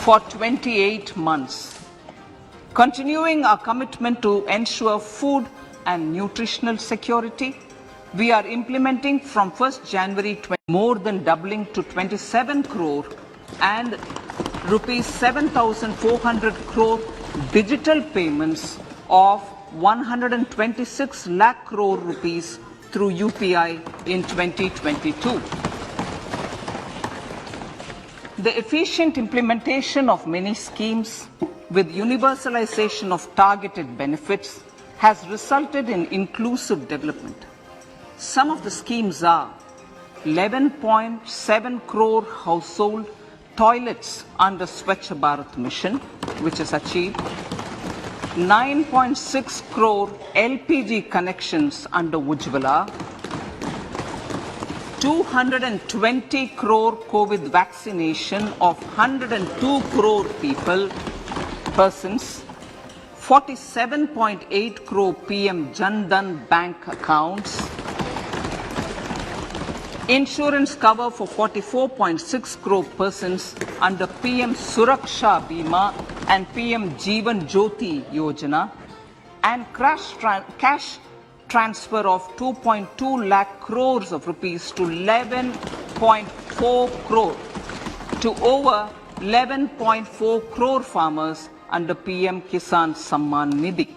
for 28 months. Continuing our commitment to ensure food and nutritional security, we are implementing from 1st January more than doubling to 27 crore and rupees 7,400 crore digital payments of 126 lakh crore rupees through UPI in 2022. The efficient implementation of many schemes with universalization of targeted benefits has resulted in inclusive development. Some of the schemes are 11.7 crore household toilets under Swachh Bharat mission, which is achieved, 9.6 crore LPG connections under Ujjwala, 220 crore COVID vaccination of 102 crore persons, 47.8 crore PM Jan Dhan bank accounts, insurance cover for 44.6 crore persons under PM Suraksha Bima and PM Jeevan Jyoti Yojana, and cash transfer of 2.2 lakh crores of rupees to 11.4 crore to over 11.4 crore farmers under PM Kisan Samman Nidhi.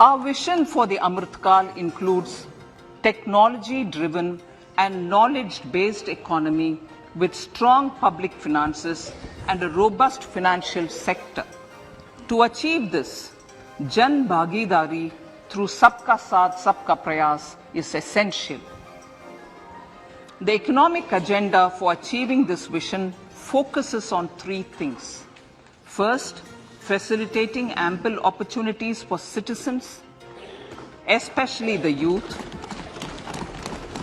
Our vision for the Amrit Kal includes technology-driven and knowledge-based economy with strong public finances and a robust financial sector. To achieve this, Jan Bhagidari through Sabka Saath Sabka Prayas is essential. The economic agenda for achieving this vision focuses on three things. First, facilitating ample opportunities for citizens, especially the youth,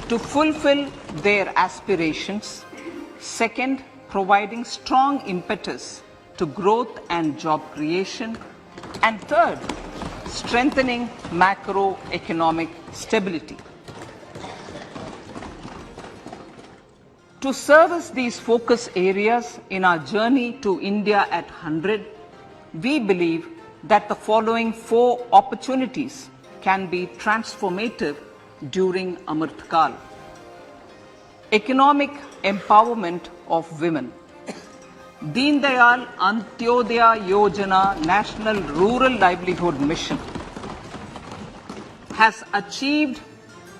to fulfill their aspirations. Second, providing strong impetus to growth and job creation. And third, strengthening macroeconomic stability. To service these focus areas in our journey to India at 100, we believe that the following four opportunities can be transformative during Amrit Kal. Economic empowerment of women. Deen Dayal Antyodaya Yojana National Rural Livelihood Mission has achieved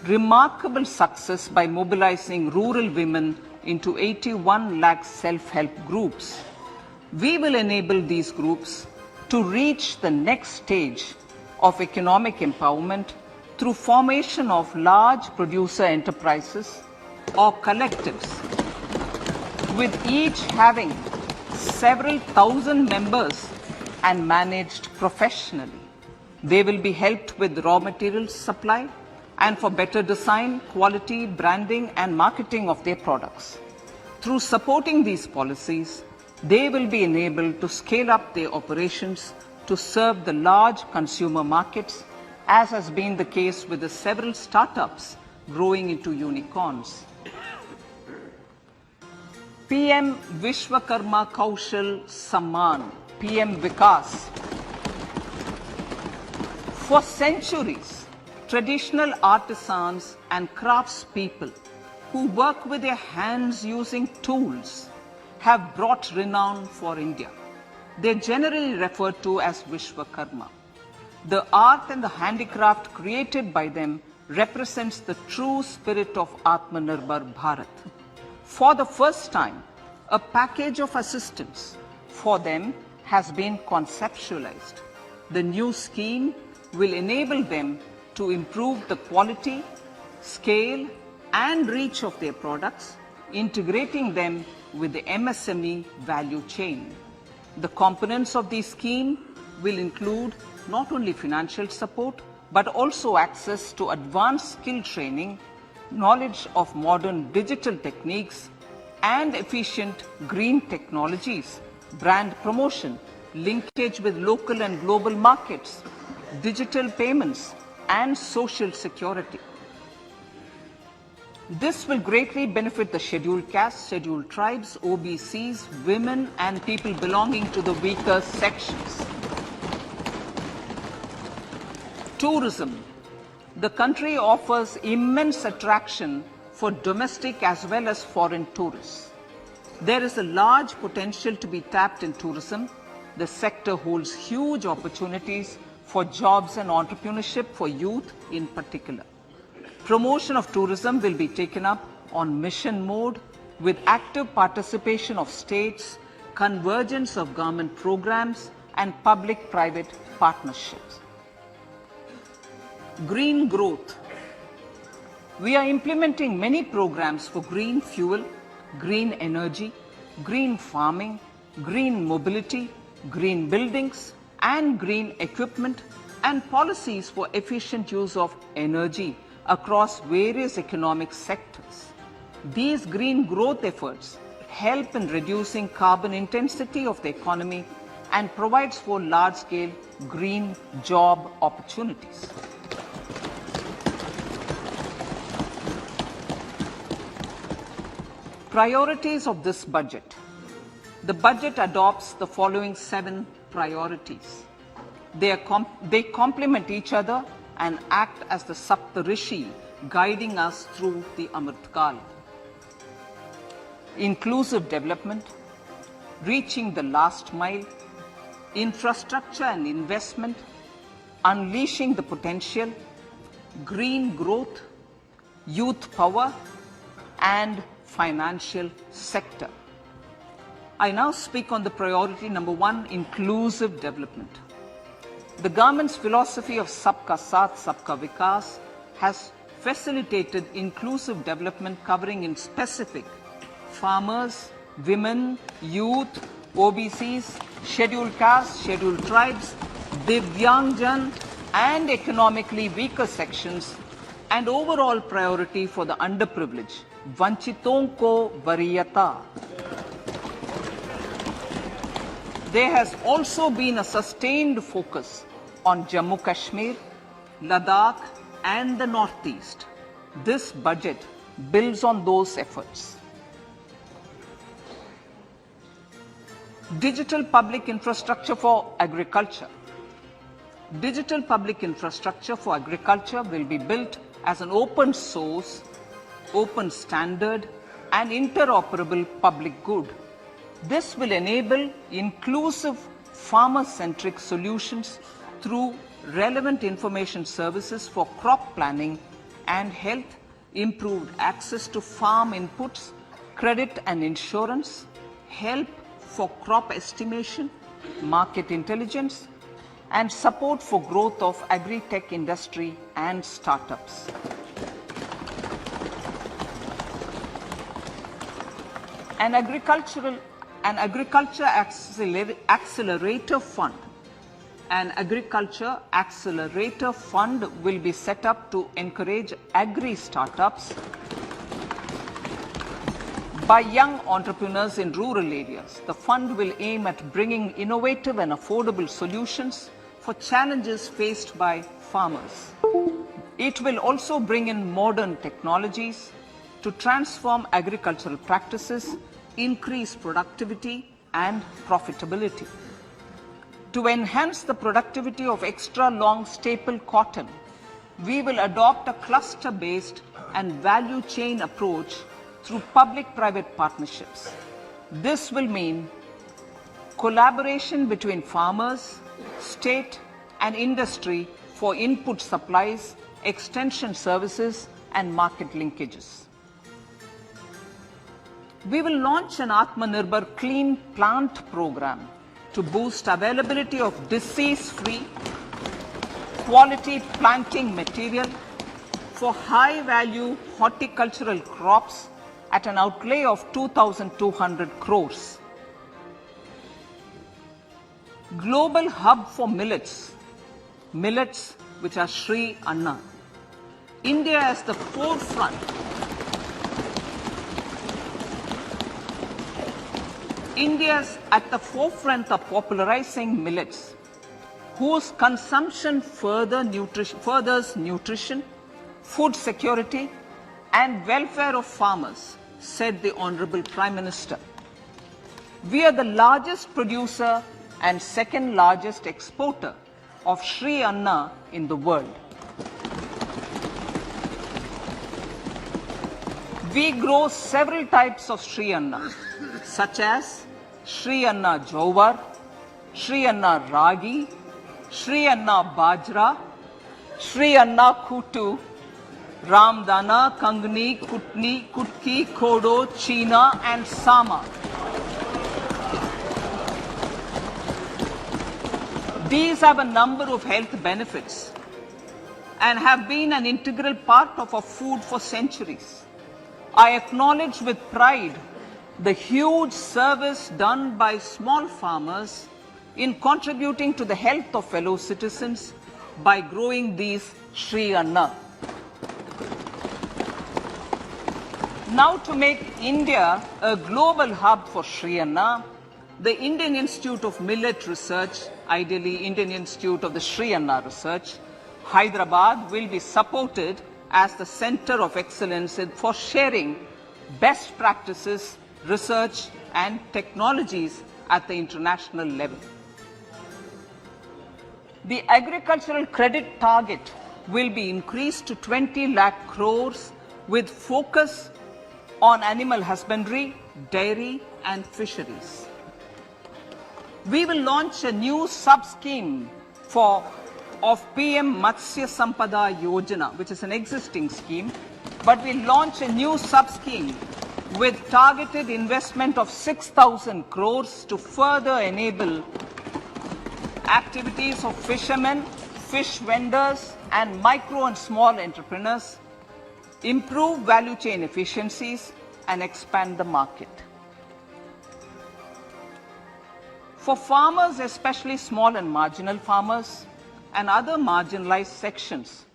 remarkable success by mobilizing rural women into 81 lakh self-help groups. We will enable these groups to reach the next stage of economic empowerment through formation of large producer enterprises or collectives, with each having several thousand members and managed professionally. They will be helped with raw materials supply and for better design, quality, branding and marketing of their products. Through supporting these policies, they will be enabled to scale up their operations to serve the large consumer markets, as has been the case with the several startups growing into unicorns. PM Vishwakarma Kaushal Samman, PM Vikas. For centuries, traditional artisans and craftspeople who work with their hands using tools have brought renown for India. They are generally referred to as Vishwakarma. The art and the handicraft created by them represents the true spirit of Atmanirbhar Bharat. For the first time, a package of assistance for them has been conceptualized. The new scheme will enable them to improve the quality, scale, and reach of their products, integrating them with the MSME value chain. The components of the scheme will include not only financial support, but also access to advanced skill training, knowledge of modern digital techniques, and efficient green technologies, brand promotion, linkage with local and global markets, digital payments, and social security. This will greatly benefit the scheduled castes, scheduled tribes, OBCs, women and people belonging to the weaker sections. Tourism. The country offers immense attraction for domestic as well as foreign tourists. There is a large potential to be tapped in tourism. The sector holds huge opportunities for jobs and entrepreneurship for youth in particular. Promotion of tourism will be taken up on mission mode with active participation of states, convergence of government programs and public-private partnerships. Green growth. We are implementing many programs for green fuel, green energy, green farming, green mobility, green buildings and green equipment and policies for efficient use of energy across various economic sectors. These green growth efforts help in reducing carbon intensity of the economy and provides for large-scale green job opportunities. Priorities of this budget. The budget adopts the following 7 priorities. They complement each other and act as the Saptarishi guiding us through the Amritkal. Inclusive development, reaching the last mile, infrastructure and investment, unleashing the potential, green growth, youth power and financial sector. I now speak on the priority number 1, inclusive development. The government's philosophy of Sabka Saath, Sabka Vikas has facilitated inclusive development covering in specific farmers, women, youth, OBCs, scheduled castes, scheduled tribes, Divyangjan and economically weaker sections and overall priority for the underprivileged. Vanchiton ko variyata. There has also been a sustained focus on Jammu Kashmir, Ladakh and the Northeast. This budget builds on those efforts. Digital public infrastructure for agriculture. Digital public infrastructure for agriculture will be built as an open source, open standard and interoperable public good. This will enable inclusive farmer-centric solutions through relevant information services for crop planning and health, improved access to farm inputs, credit and insurance, help for crop estimation, market intelligence, and support for growth of agri-tech industry and startups. An agriculture accelerator fund. An agriculture accelerator fund will be set up to encourage agri startups by young entrepreneurs in rural areas. The fund will aim at bringing innovative and affordable solutions for challenges faced by farmers. It will also bring in modern technologies to transform agricultural practices, increase productivity and profitability. To enhance the productivity of extra long staple cotton, we will adopt a cluster-based and value chain approach through public-private partnerships. This will mean collaboration between farmers, state and industry for input supplies, extension services and market linkages. We will launch an Atmanirbhar Clean Plant program to boost availability of disease-free, quality planting material for high-value horticultural crops at an outlay of 2,200 crores. Global hub for millets, millets which are Sri Anna. India is the forefront. India is at the forefront of popularizing millets, whose consumption furthers nutrition, food security, and welfare of farmers, said the Honorable Prime Minister. We are the largest producer and second largest exporter of Sri Anna in the world. We grow several types of Sri Anna, such as Sri Anna Jowar, Sri Anna Ragi, Sri Anna Bajra, Sri Anna Kutu, Ramdana, Kangni, Kutni, Kutki, Kodo, China and Sama. These have a number of health benefits and have been an integral part of our food for centuries. I acknowledge with pride the huge service done by small farmers in contributing to the health of fellow citizens by growing these Sri Anna. Now, to make India a global hub for Sri Anna, the Indian Institute of Millet Research, ideally Indian Institute of the Sri Anna Research, Hyderabad, will be supported as the center of excellence for sharing best practices, research and technologies at the international level. The agricultural credit target will be increased to 20 lakh crores with focus on animal husbandry, dairy and fisheries. We will launch a new sub-scheme of PM Matsya Sampada Yojana, which is an existing scheme, but we'll launch a new sub-scheme with targeted investment of 6,000 crores to further enable activities of fishermen, fish vendors and micro and small entrepreneurs, improve value chain efficiencies and expand the market. For farmers, especially small and marginal farmers and other marginalized sections,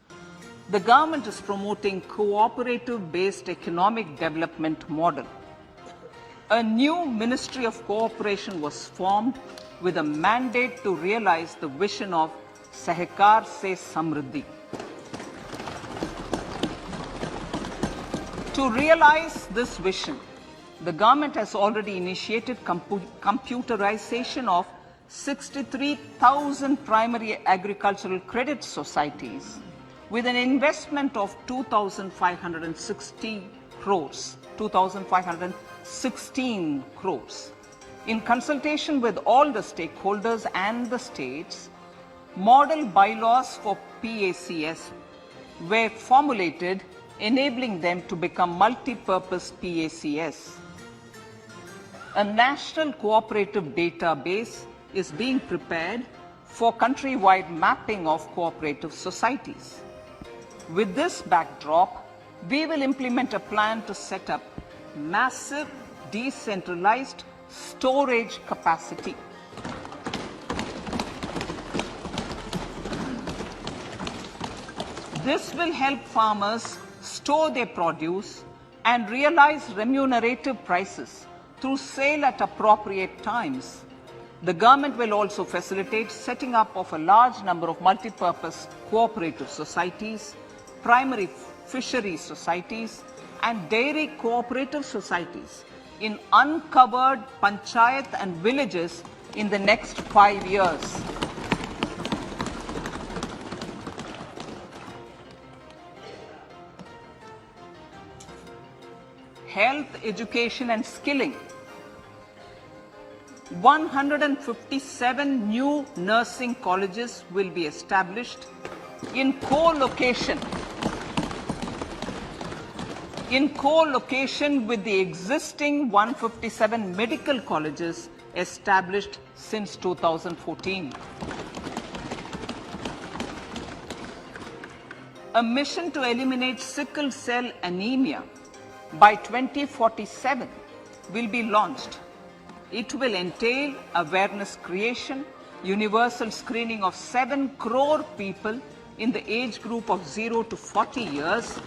the government is promoting cooperative-based economic development model. A new Ministry of Cooperation was formed with a mandate to realize the vision of Sahakar Se Samriddhi. To realize this vision, the government has already initiated computerization of 63,000 primary agricultural credit societies with an investment of 2,516 crores. In consultation with all the stakeholders and the states, model bylaws for PACS were formulated, enabling them to become multi-purpose PACS. A national cooperative database is being prepared for countrywide mapping of cooperative societies. With this backdrop, we will implement a plan to set up massive decentralized storage capacity. This will help farmers store their produce and realize remunerative prices through sale at appropriate times. The government will also facilitate setting up of a large number of multi-purpose cooperative societies, primary fisheries societies and dairy cooperative societies in uncovered panchayat and villages in the next 5 years. Health, education and skilling. 157 new nursing colleges will be established in co-location with the existing 157 medical colleges established since 2014. A mission to eliminate sickle cell anemia by 2047 will be launched. It will entail awareness creation, universal screening of 7 crore people in the age group of 0 to 40 years,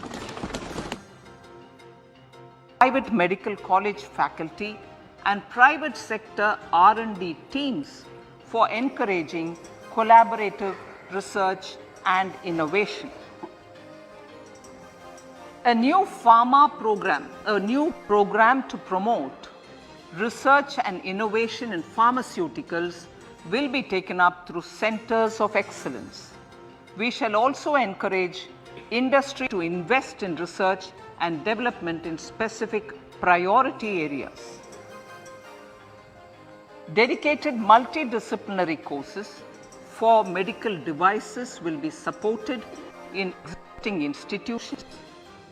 private medical college faculty and private sector R&D teams for encouraging collaborative research and innovation. A new program to promote research and innovation in pharmaceuticals will be taken up through centers of excellence. We shall also encourage industry to invest in research and development in specific priority areas. Dedicated multidisciplinary courses for medical devices will be supported in existing institutions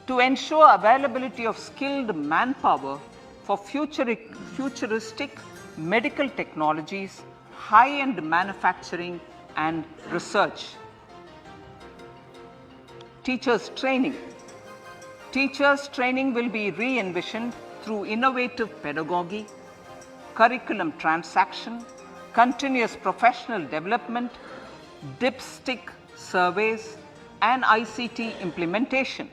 to ensure availability of skilled manpower for futuristic medical technologies, high-end manufacturing and research. Teachers training. Teachers training will be re-envisioned through innovative pedagogy, curriculum transaction, continuous professional development, dipstick surveys and ICT implementation.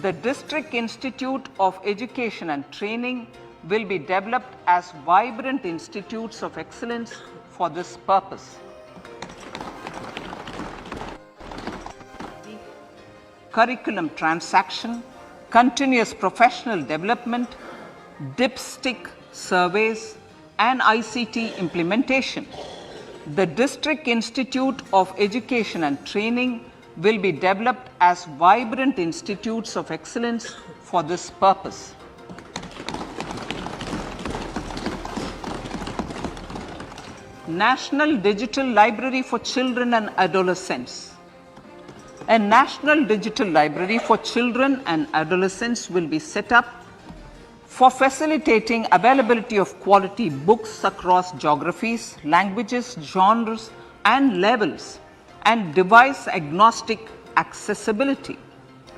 The District Institute of Education and Training will be developed as vibrant institutes of excellence for this purpose. Curriculum transaction, continuous professional development, dipstick surveys and ICT implementation. The District Institute of Education and Training will be developed as vibrant institutes of excellence for this purpose. National Digital Library for Children and Adolescents. A National Digital Library for Children and Adolescents will be set up for facilitating availability of quality books across geographies, languages, genres and levels, and device agnostic accessibility.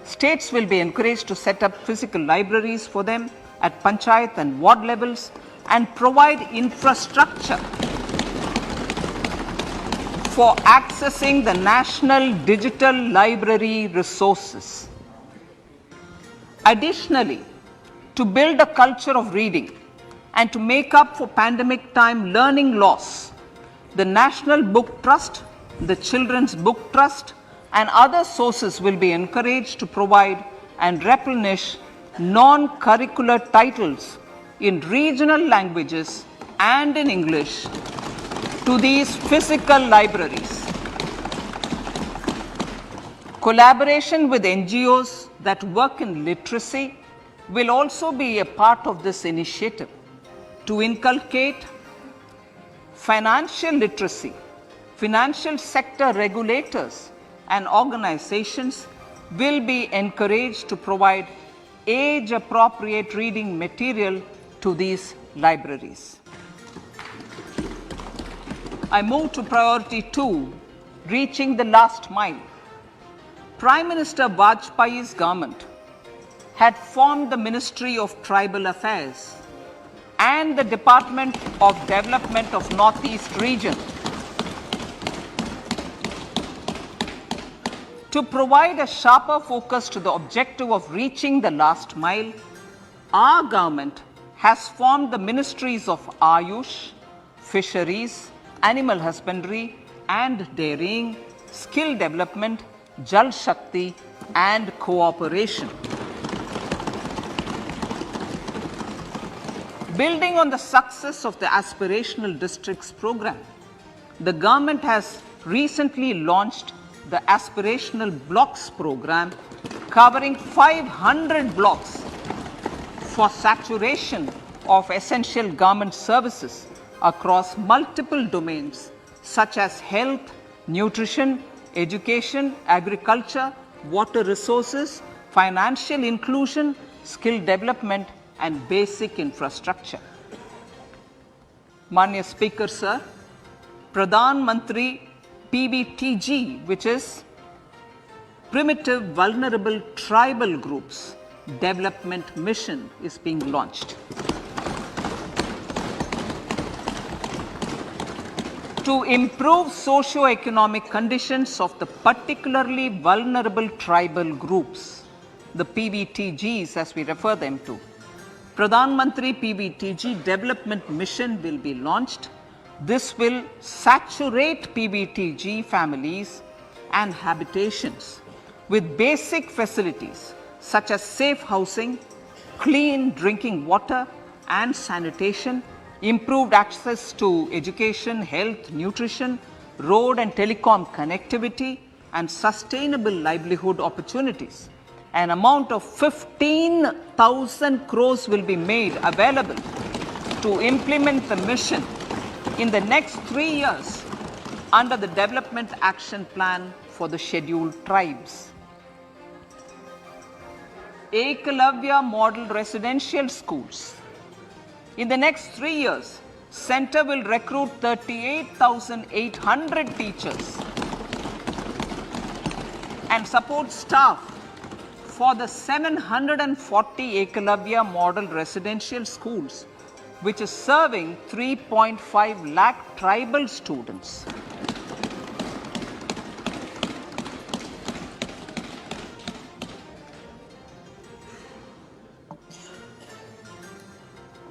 States will be encouraged to set up physical libraries for them at panchayat and ward levels and provide infrastructure for accessing the national digital library resources. Additionally, to build a culture of reading and to make up for pandemic time learning loss, the National Book Trust, the Children's Book Trust and other sources will be encouraged to provide and replenish non-curricular titles in regional languages and in English to these physical libraries. Collaboration with NGOs that work in literacy will also be a part of this initiative. To inculcate financial literacy, financial sector regulators and organizations will be encouraged to provide age-appropriate reading material to these libraries. I move to priority 2, reaching the last mile. Prime Minister Vajpayee's government had formed the Ministry of Tribal Affairs and the Department of Development of Northeast Region to provide a sharper focus to the objective of reaching the last mile. Our government has formed the Ministries of Ayush, Fisheries, Animal Husbandry and Dairying, Skill Development, Jal Shakti and Cooperation. Building on the success of the Aspirational Districts program, the government has recently launched the Aspirational Blocks program covering 500 blocks for saturation of essential government services across multiple domains such as health, nutrition, education, agriculture, water resources, financial inclusion, skill development and basic infrastructure. Manya Speaker Sir, Pradhan Mantri PBTG, which is Primitive Vulnerable Tribal Groups Development Mission, is being launched. To improve socio-economic conditions of the particularly vulnerable tribal groups, the PBTGs as we refer them to, Pradhan Mantri PBTG Development Mission will be launched. This will saturate PBTG families and habitations with basic facilities such as safe housing, clean drinking water and sanitation, improved access to education, health, nutrition, road and telecom connectivity, and sustainable livelihood opportunities. An amount of 15,000 crores will be made available to implement the mission in the next 3 years under the Development Action Plan for the Scheduled Tribes. Ekalavya Model Residential Schools. In the next 3 years, Center will recruit 38,800 teachers and support staff for the 740 Ekalavya Model Residential Schools, which is serving 3.5 lakh tribal students.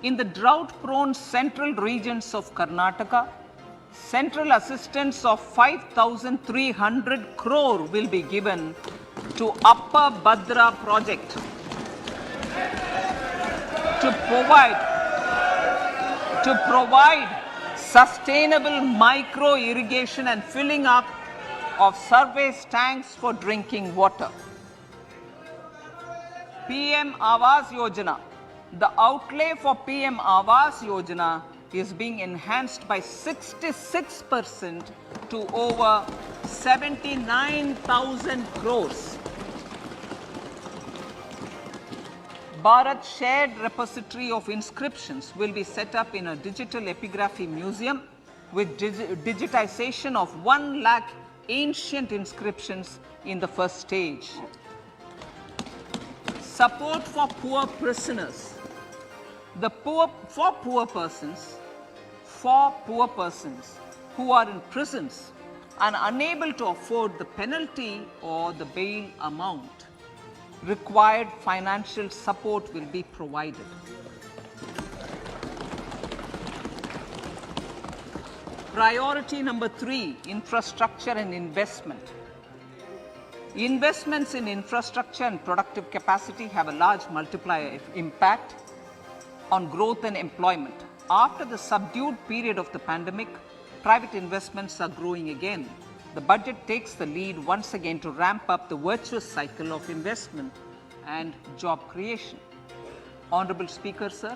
In the drought-prone central regions of Karnataka, central assistance of 5,300 crore will be given to Upper Bhadra project to provide sustainable micro irrigation and filling up of surface tanks for drinking water. PM Awas Yojana. The outlay for PM Awas Yojana is being enhanced by 66% to over 79,000 crores. Bharat Shared Repository of Inscriptions will be set up in a digital epigraphy museum with digitization of 1 lakh ancient inscriptions in the first stage. Support for poor prisoners. For poor persons who are in prisons and unable to afford the penalty or the bail amount, required financial support will be provided. Priority number 3, infrastructure and investment. Investments in infrastructure and productive capacity have a large multiplier impact on growth and employment. After the subdued period of the pandemic, private investments are growing again. The budget takes the lead once again to ramp up the virtuous cycle of investment and job creation. Honorable Speaker, sir,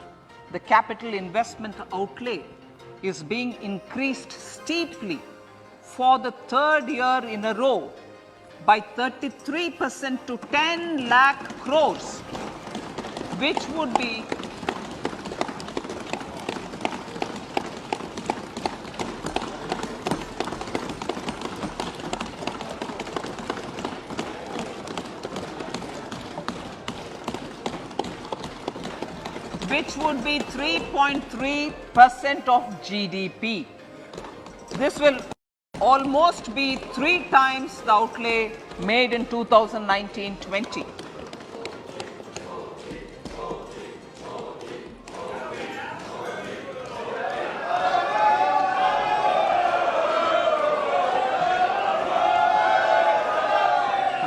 the capital investment outlay is being increased steeply for the 3rd year in a row by 33% to 10 lakh crores, which would be which would be 3.3% of GDP. This will almost be 3 times the outlay made in 2019-20.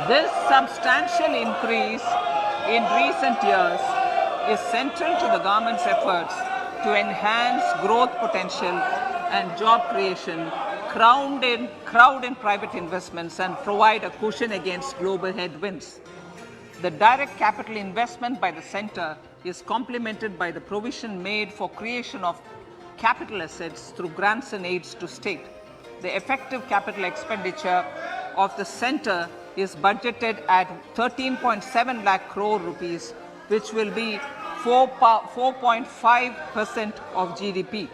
This substantial increase in recent years is central to the government's efforts to enhance growth potential and job creation, crowd in private investments, and provide a cushion against global headwinds. The direct capital investment by the center is complemented by the provision made for creation of capital assets through grants and aids to state. The effective capital expenditure of the center is budgeted at 13.7 lakh crore rupees, which will be 4.5% of GDP.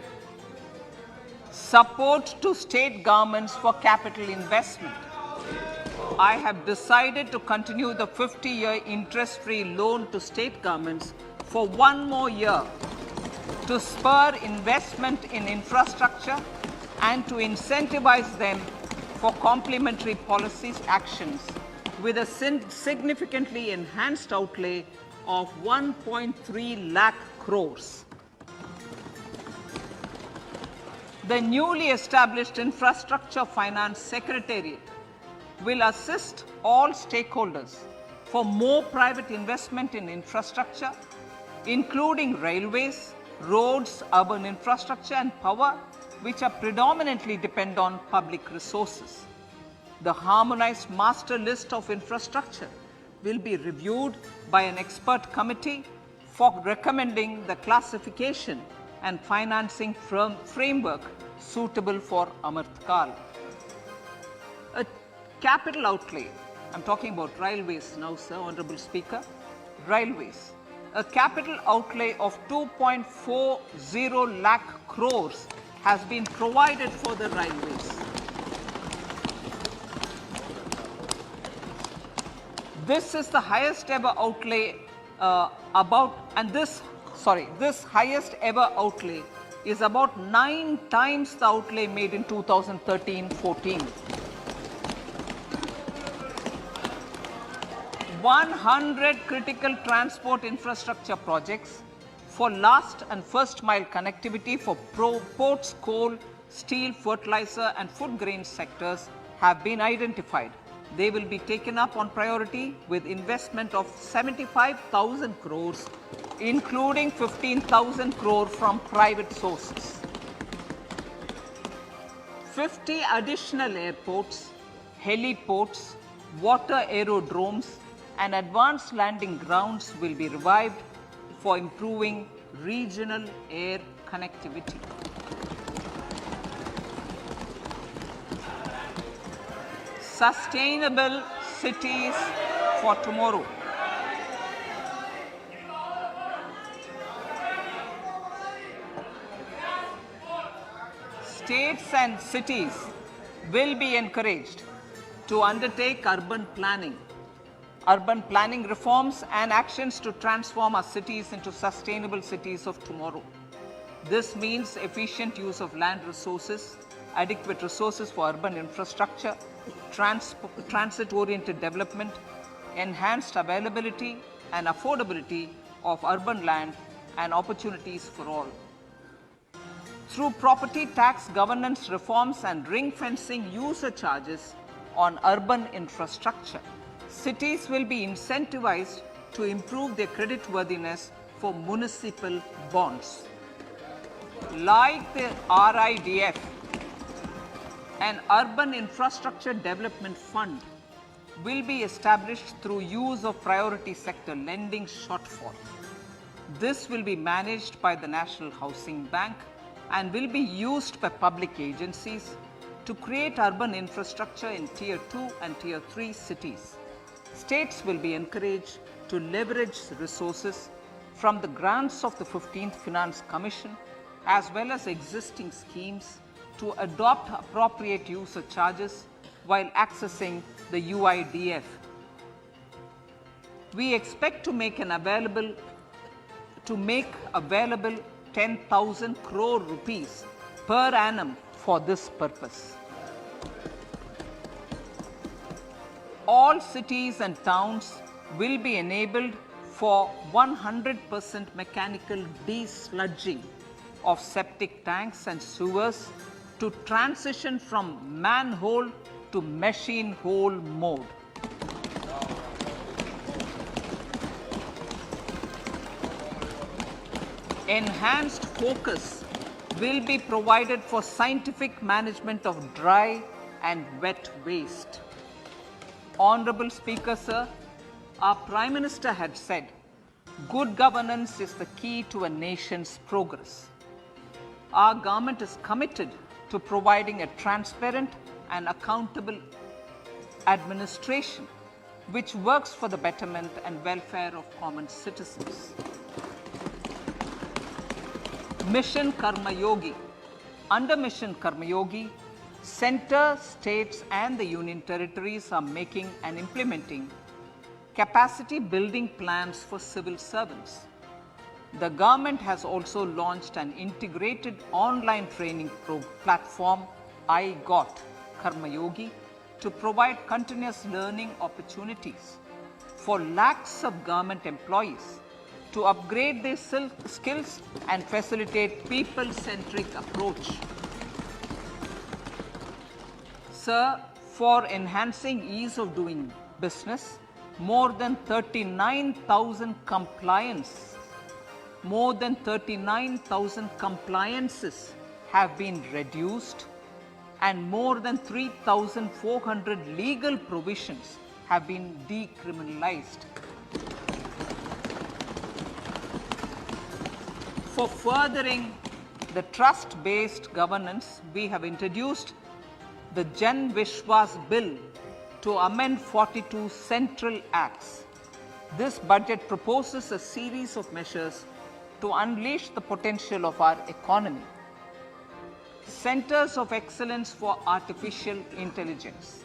Support to state governments for capital investment. I have decided to continue the 50-year interest-free loan to state governments for 1 more year to spur investment in infrastructure and to incentivize them for complementary policy actions with a significantly enhanced outlay of 1.3 lakh crores. The newly established Infrastructure Finance Secretariat will assist all stakeholders for more private investment in infrastructure, including railways, roads, urban infrastructure and power, which are predominantly depend on public resources. The harmonized master list of infrastructure will be reviewed by an expert committee for recommending the classification and financing framework suitable for Amartkal. A capital outlay, I'm talking about railways now, sir, Honorable Speaker, railways. A capital outlay of 2.40 lakh crores has been provided for the railways. This is the highest ever outlay this highest ever outlay is about 9 times the outlay made in 2013-14. 100 critical transport infrastructure projects for last and first mile connectivity for ports, coal, steel, fertilizer and food grain sectors have been identified. They will be taken up on priority with investment of 75,000 crores, including 15,000 crore from private sources. 50 additional airports, heliports, water aerodromes and advanced landing grounds will be revived for improving regional air connectivity. Sustainable cities for tomorrow. States and cities will be encouraged to undertake urban planning reforms and actions to transform our cities into sustainable cities of tomorrow. This means efficient use of land resources, adequate resources for urban infrastructure, transit-oriented development, enhanced availability and affordability of urban land and opportunities for all. Through property tax governance reforms and ring-fencing user charges on urban infrastructure, cities will be incentivized to improve their creditworthiness for municipal bonds. Like the RIDF, an urban infrastructure development fund will be established through use of priority sector lending shortfall. This will be managed by the National Housing Bank and will be used by public agencies to create urban infrastructure in Tier 2 and Tier 3 cities. States will be encouraged to leverage resources from the grants of the 15th Finance Commission as well as existing schemes to adopt appropriate user charges while accessing the UIDF. We expect to make available 10,000 crore rupees per annum for this purpose. All cities and towns will be enabled for 100% mechanical desludging of septic tanks and sewers to transition from manhole to machine hole mode. Enhanced focus will be provided for scientific management of dry and wet waste. Honorable Speaker, sir, our Prime Minister had said, good governance is the key to a nation's progress. Our government is committed to providing a transparent and accountable administration which works for the betterment and welfare of common citizens. Mission Karma Yogi. Under Mission Karma Yogi, center, states and the union territories are making and implementing capacity building plans for civil servants. The government has also launched an integrated online training platform, I Got Karma Yogi, to provide continuous learning opportunities for lakhs of government employees to upgrade their skills and facilitate people-centric approach. Sir, for enhancing ease of doing business, more than 39,000 compliances have been reduced, and more than 3,400 legal provisions have been decriminalized. For furthering the trust-based governance, we have introduced the Jan Vishwas Bill to amend 42 central acts. This budget proposes a series of measures to unleash the potential of our economy. Centers of Excellence for Artificial Intelligence.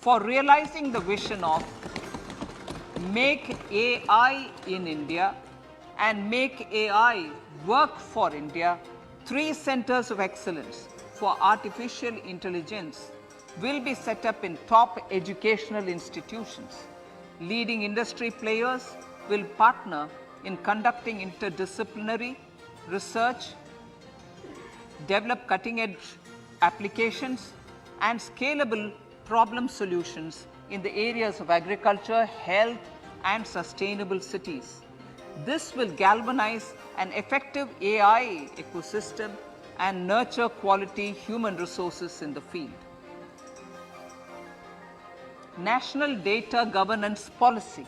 For realizing the vision of Make AI in India and Make AI Work for India, 3 Centers of Excellence for Artificial Intelligence will be set up in top educational institutions. Leading industry players will partner in conducting interdisciplinary research, develop cutting-edge applications, and scalable problem solutions in the areas of agriculture, health, and sustainable cities. This will galvanize an effective AI ecosystem and nurture quality human resources in the field. National Data Governance Policy.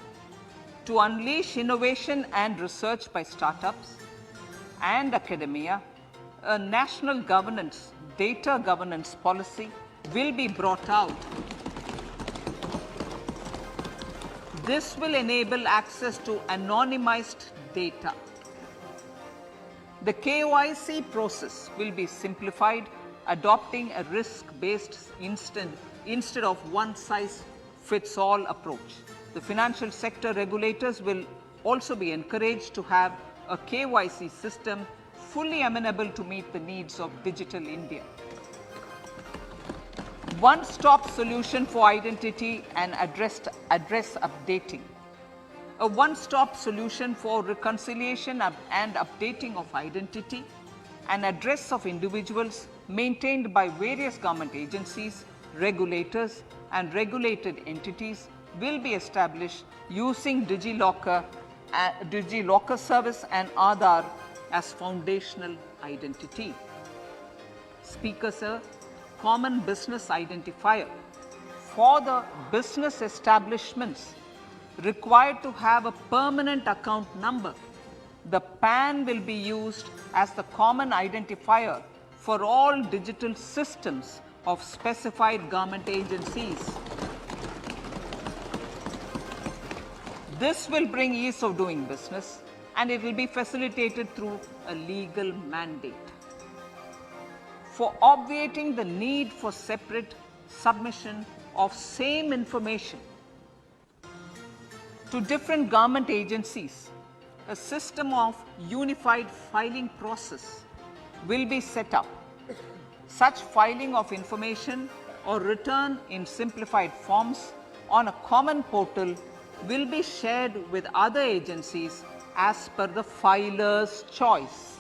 To unleash innovation and research by startups and academia, a national data governance policy will be brought out. This will enable access to anonymized data. The KYC process will be simplified, adopting a risk-based instead of one-size-fits-all approach. The financial sector regulators will also be encouraged to have a KYC system fully amenable to meet the needs of digital India. One-stop solution for identity and address updating. A one-stop solution for reconciliation and updating of identity and address of individuals maintained by various government agencies, regulators, and regulated entities will be established using DigiLocker service and Aadhaar as foundational identity. Speaker Sir, Common Business Identifier. For the business establishments required to have a permanent account number, the PAN will be used as the common identifier for all digital systems of specified government agencies. This will bring ease of doing business, and it will be facilitated through a legal mandate. For obviating the need for separate submission of same information to different government agencies, a system of unified filing process will be set up. Such filing of information or return in simplified forms on a common portal will be shared with other agencies as per the filer's choice.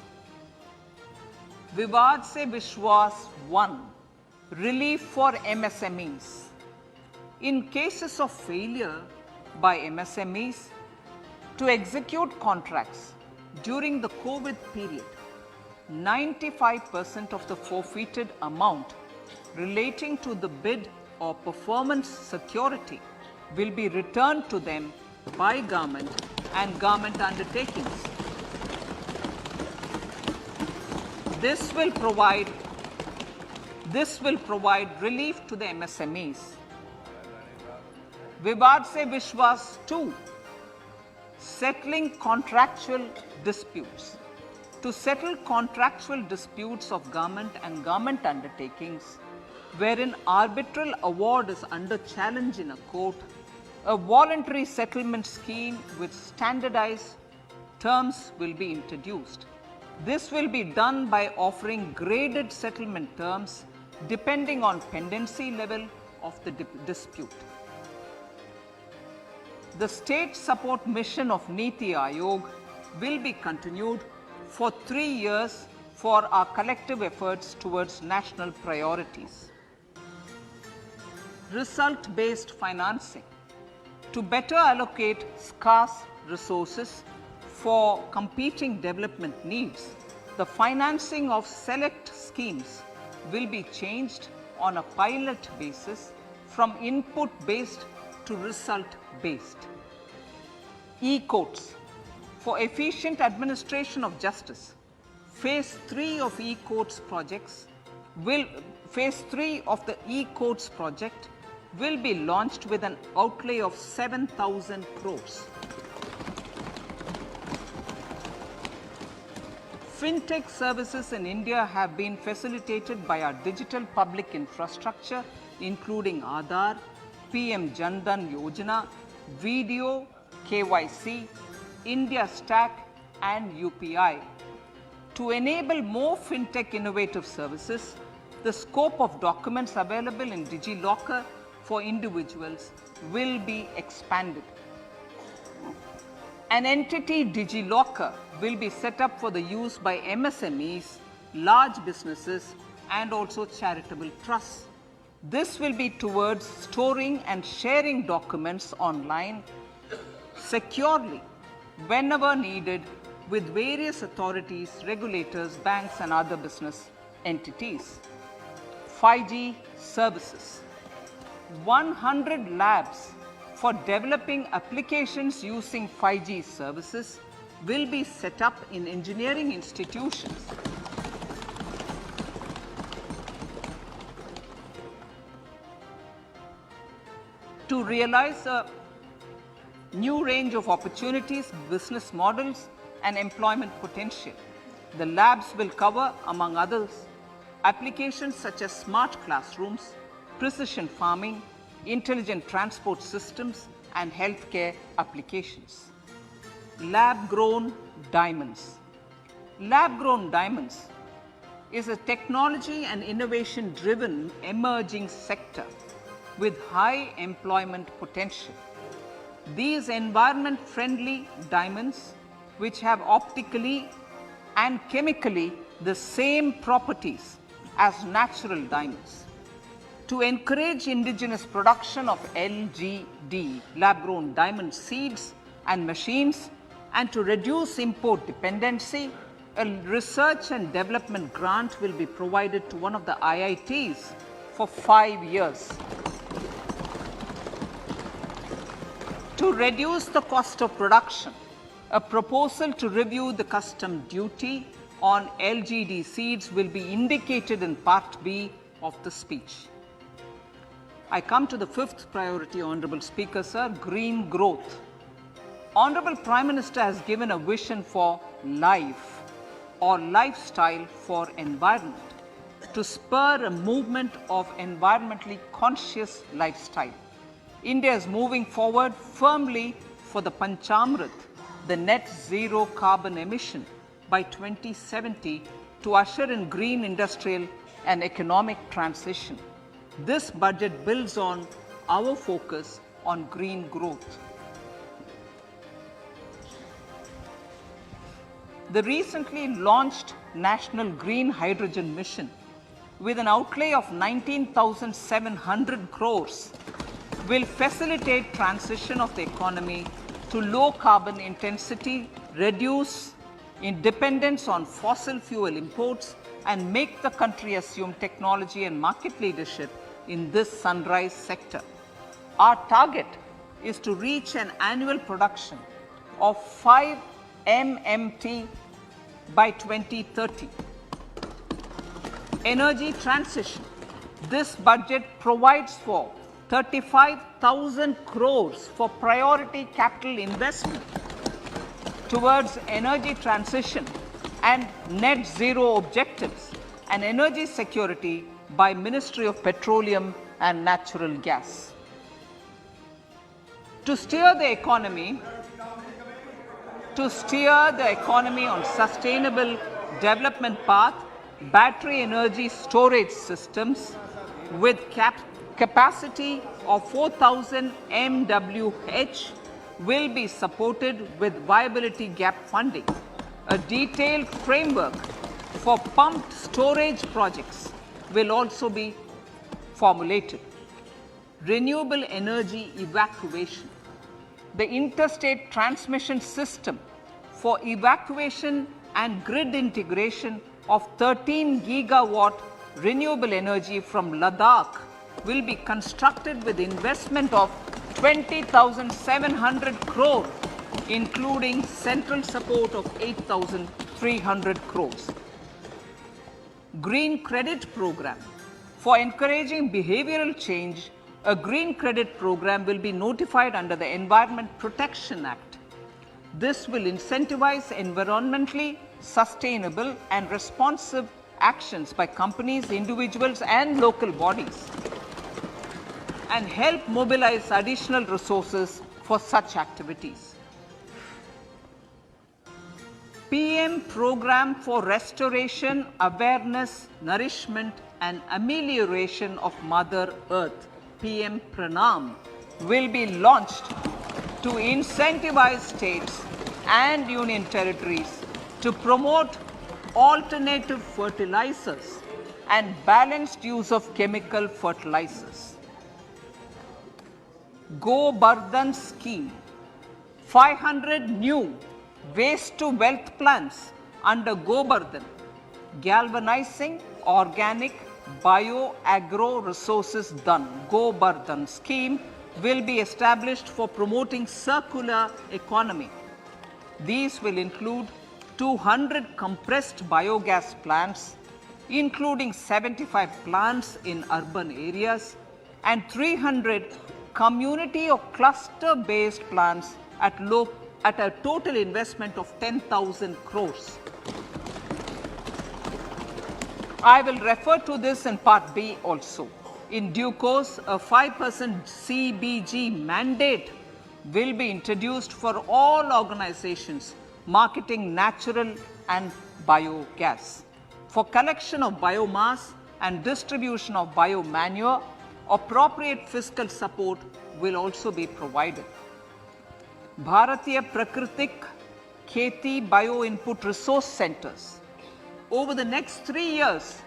Vivad Se Vishwas 1. Relief for MSMEs. In cases of failure by MSMEs to execute contracts during the COVID period, 95% of the forfeited amount relating to the bid or performance security will be returned to them by government and government undertakings. This will provide relief to the MSMEs. Vivad Se Vishwas 2. Settling contractual disputes. To settle contractual disputes of government and government undertakings wherein arbitral award is under challenge in a court, a voluntary settlement scheme with standardized terms will be introduced. This will be done by offering graded settlement terms depending on pendency level of the dispute. The state support mission of Niti Aayog will be continued for 3 years for our collective efforts towards national priorities. Result-based financing. to better allocate scarce resources for competing development needs, the financing of select schemes will be changed on a pilot basis from input-based to result-based. E-courts. For efficient administration of justice, Phase 3 of the e-courts project will be launched with an outlay of 7,000 crores. Fintech services in India have been facilitated by our digital public infrastructure, including Aadhaar, PM Jan Dhan Yojana, Video, KYC, India Stack and UPI. To enable more fintech innovative services, the scope of documents available in DigiLocker for individuals will be expanded. An entity DigiLocker will be set up for the use by MSMEs, large businesses and also charitable trusts. This will be towards storing and sharing documents online securely whenever needed with various authorities, regulators, banks and other business entities. 5G services. 100 labs for developing applications using 5G services will be set up in engineering institutions. To realize a new range of opportunities, business models and employment potential. The labs will cover, among others, applications such as smart classrooms, precision farming, intelligent transport systems and healthcare applications. Lab-grown diamonds. Lab-grown diamonds is a technology and innovation-driven emerging sector with high employment potential. These environment-friendly diamonds, which have optically and chemically the same properties as natural diamonds. To encourage indigenous production of LGD, lab-grown diamond seeds and machines, and to reduce import dependency, a research and development grant will be provided to one of the IITs for 5 years. To reduce the cost of production, a proposal to review the custom duty on LGD seeds will be indicated in Part B of the speech. I come to the fifth priority, Honorable Speaker, sir, green growth. Honorable Prime Minister has given a vision for life or lifestyle for environment to spur a movement of environmentally conscious lifestyle. India is moving forward firmly for the Panchamrit, the net zero carbon emission by 2070 to usher in green industrial and economic transition. This budget builds on our focus on green growth. The recently launched National Green Hydrogen Mission with an outlay of 19,700 crores will facilitate transition of the economy to low carbon intensity, reduce dependence on fossil fuel imports and make the country assume technology and market leadership in this sunrise sector. Our target is to reach an annual production of 5 MMT by 2030. Energy transition. This budget provides for 35,000 crores for priority capital investment towards energy transition and net zero objectives and energy security by Ministry of Petroleum and Natural Gas. To steer the economy on sustainable development path, battery energy storage systems with capacity of 4,000 MWH will be supported with viability gap funding. A detailed framework for pumped storage projects will also be formulated. Renewable energy evacuation. the interstate transmission system for evacuation and grid integration of 13 gigawatt renewable energy from Ladakh will be constructed with investment of 20,700 crore, including central support of 8,300 crores. Green Credit Program. For encouraging behavioral change, a green credit program will be notified under the Environment Protection Act. This will incentivize environmentally sustainable and responsive actions by companies, individuals, and local bodies, and help mobilize additional resources for such activities. PM Program for Restoration, Awareness, Nourishment, and Amelioration of Mother Earth, PM Pranam, will be launched to incentivize states and union territories to promote alternative fertilizers and balanced use of chemical fertilizers. Go Bardhan Scheme. 500 new waste to wealth plants under Go Bardhan, galvanizing organic bio-agro resources done. Go Bardhan scheme will be established for promoting circular economy. These will include 200 compressed biogas plants, including 75 plants in urban areas, and 300 community or cluster-based plants at a total investment of 10,000 crores. I will refer to this in Part B also. In due course, a 5% CBG mandate will be introduced for all organizations marketing natural and biogas. For collection of biomass and distribution of biomanure, appropriate fiscal support will also be provided. Bharatiya Prakritik Kheti Bio Input Resource Centers. Over the next 3 years,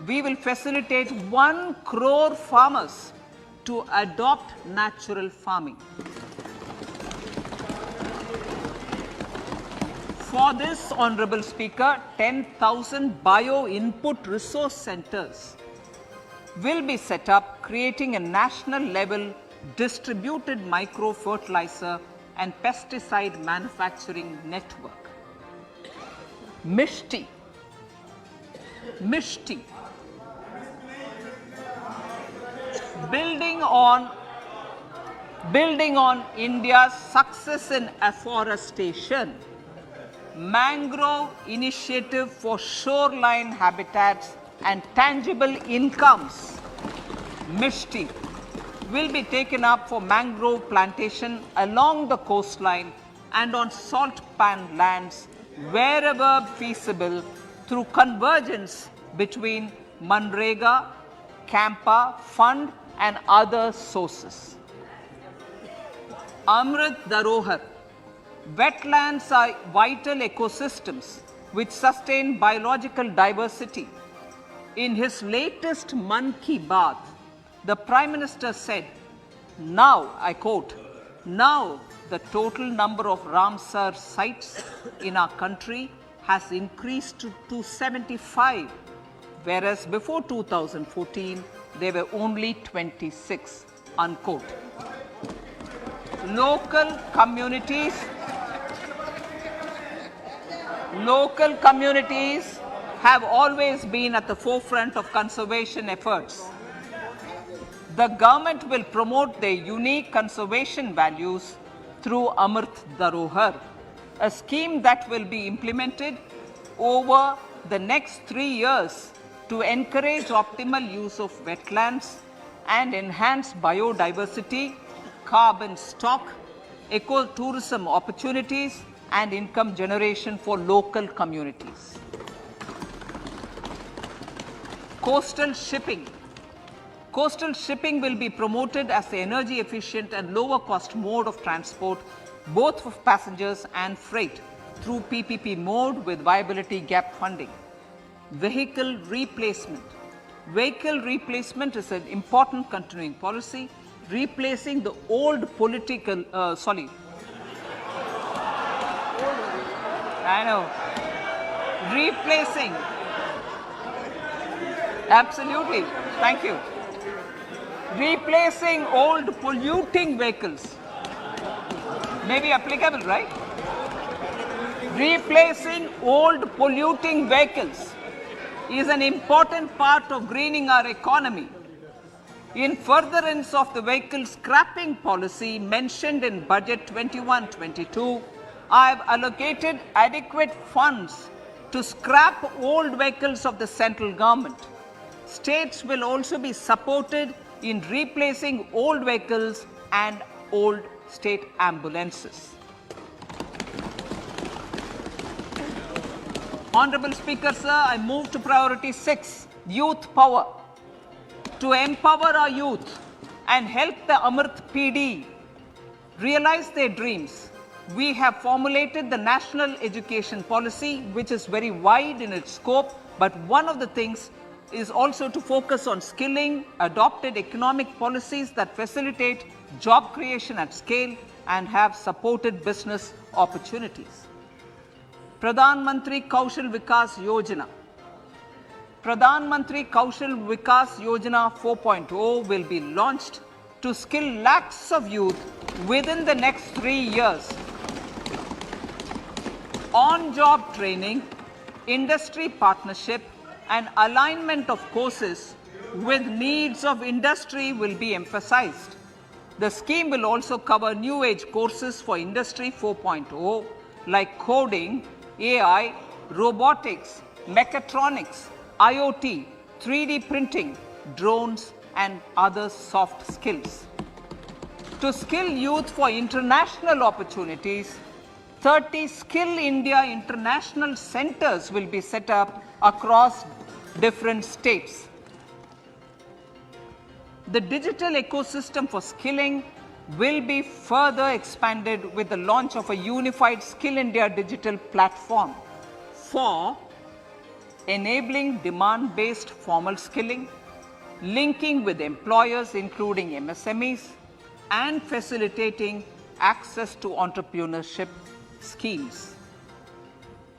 we will facilitate 1 crore farmers to adopt natural farming. For this, Honorable Speaker, 10,000 bio input resource centers will be set up, creating a national level distributed micro fertilizer and pesticide manufacturing network. Mishti. Building on India's success in afforestation, mangrove initiative for shoreline habitats and tangible incomes, Mishti, will be taken up for mangrove plantation along the coastline and on salt pan lands wherever feasible through convergence between Manrega, Campa Fund and other sources. Amrit Dharohar. Wetlands are vital ecosystems which sustain biological diversity. In his latest Mann Ki Baat, the Prime Minister said, now, I quote, now the total number of Ramsar sites in our country has increased to 75, whereas before 2014, there were only 26, unquote. Local communities have always been at the forefront of conservation efforts. The government will promote their unique conservation values through Amrit Dharohar, a scheme that will be implemented over the next 3 years to encourage optimal use of wetlands and enhance biodiversity, carbon stock, ecotourism opportunities, and income generation for local communities. Coastal shipping. Coastal shipping will be promoted as the energy efficient and lower cost mode of transport, both for passengers and freight, through PPP mode with viability gap funding. Vehicle replacement. Vehicle replacement is an important continuing policy, replacing the old I know. Replacing. Absolutely. Thank you. Replacing old polluting vehicles. May be applicable, right? Replacing old polluting vehicles is an important part of greening our economy. In furtherance of the vehicle scrapping policy mentioned in Budget 21-22, I have allocated adequate funds to scrap old vehicles of the central government. States will also be supported in replacing old vehicles and old state ambulances. Honorable Speaker, sir, I move to priority 6, youth power. To empower our youth and help the Amrit PD realize their dreams, we have formulated the National Education Policy, which is very wide in its scope, but one of the things is also to focus on skilling, adopted economic policies that facilitate job creation at scale and have supported business opportunities. Pradhan Mantri Kaushal Vikas Yojana. Pradhan Mantri Kaushal Vikas Yojana 4.0 will be launched to skill lakhs of youth within the next 3 years. On-job training, industry partnership, and alignment of courses with needs of industry will be emphasized. The scheme will also cover new age courses for Industry 4.0 like coding, AI, robotics, mechatronics, IoT, 3D printing, drones, and other soft skills. To skill youth for international opportunities, 30 Skill India International Centers will be set up across different states. The digital ecosystem for skilling will be further expanded with the launch of a unified Skill India digital platform for enabling demand-based formal skilling, linking with employers including MSMEs, and facilitating access to entrepreneurship schemes.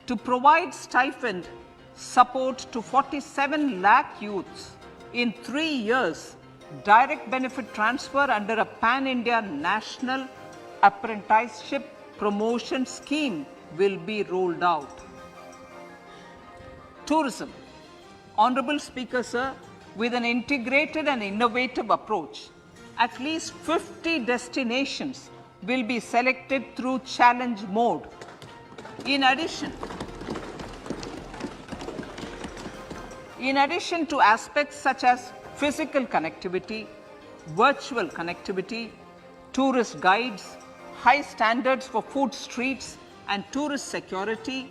To provide stipend support to 47 lakh youths in 3 years, direct benefit transfer under a pan-India national apprenticeship promotion scheme will be rolled out. Tourism. Honorable Speaker, sir, with an integrated and innovative approach, at least 50 destinations will be selected through challenge mode. In addition to aspects such as physical connectivity, virtual connectivity, tourist guides, high standards for food streets, and tourist security,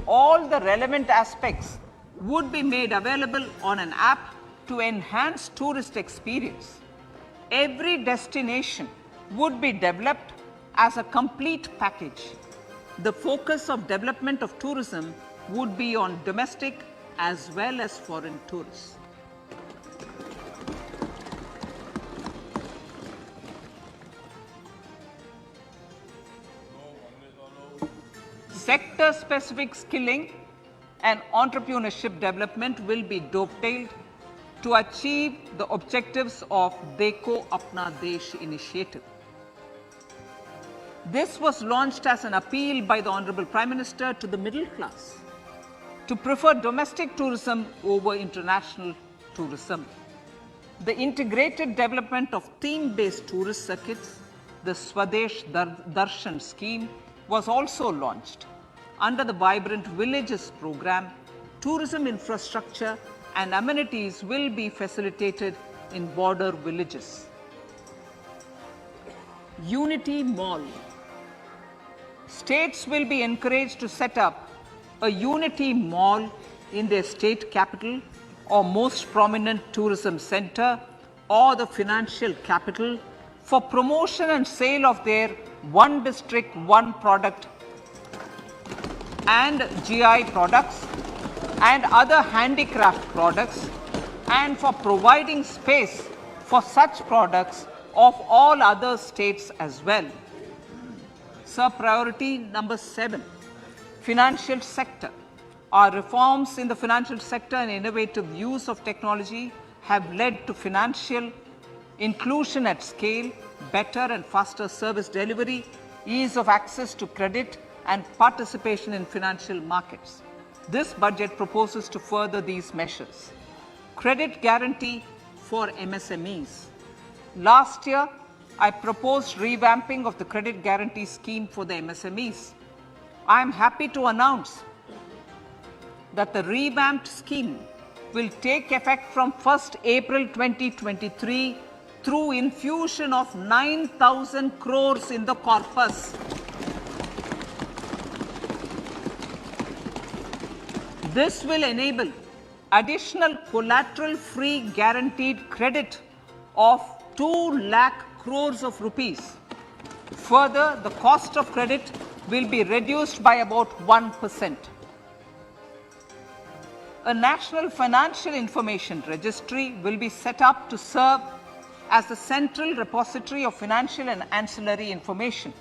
all the relevant aspects would be made available on an app to enhance tourist experience. Every destination would be developed as a complete package. The focus of development of tourism would be on domestic as well as foreign tourists. Sector-specific skilling and entrepreneurship development will be dovetailed to achieve the objectives of Dekho Apna Desh initiative. This was launched as an appeal by the Honorable Prime Minister to the middle class to prefer domestic tourism over international tourism. The integrated development of theme-based tourist circuits, the Swadesh Darshan scheme, was also launched. Under the Vibrant Villages program, tourism infrastructure and amenities will be facilitated in border villages. Unity Mall. States will be encouraged to set up a Unity Mall in their state capital or most prominent tourism center or the financial capital for promotion and sale of their one district, one product and GI products and other handicraft products, and for providing space for such products of all other states as well. Sir, priority number 7, financial sector. Our reforms in the financial sector and innovative use of technology have led to financial inclusion at scale, better and faster service delivery, ease of access to credit, and participation in financial markets. This budget proposes to further these measures. Credit guarantee for MSMEs. Last year, I proposed revamping of the credit guarantee scheme for the MSMEs. I am happy to announce that the revamped scheme will take effect from 1st April 2023 through infusion of 9,000 crores in the corpus. This will enable additional collateral-free guaranteed credit of 2 lakh crores of rupees. Further, the cost of credit will be reduced by about 1%. A national financial information registry will be set up to serve as the central repository of financial and ancillary information.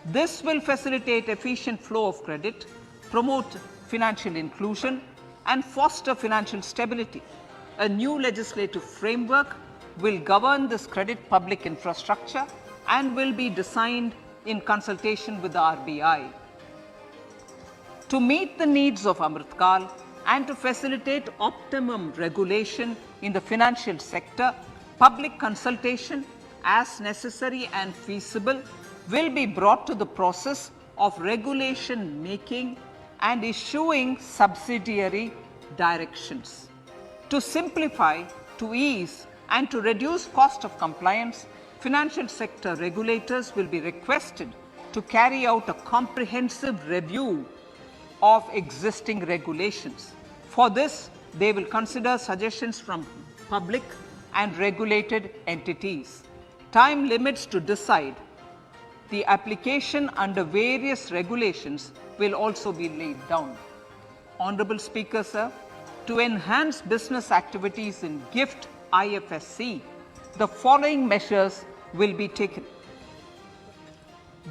This will facilitate efficient flow of credit, promote financial inclusion, and foster financial stability. A new legislative framework will govern this credit public infrastructure and will be designed in consultation with the RBI. To meet the needs of Amritkal and to facilitate optimum regulation in the financial sector, public consultation, as necessary and feasible, will be brought to the process of regulation making and issuing subsidiary directions. To simplify, to ease, and to reduce cost of compliance, financial sector regulators will be requested to carry out a comprehensive review of existing regulations. For this, they will consider suggestions from public and regulated entities. Time limits to decide the application under various regulations will also be laid down. Honorable Speaker, sir, to enhance business activities in GIFT IFSC, the following measures will be taken.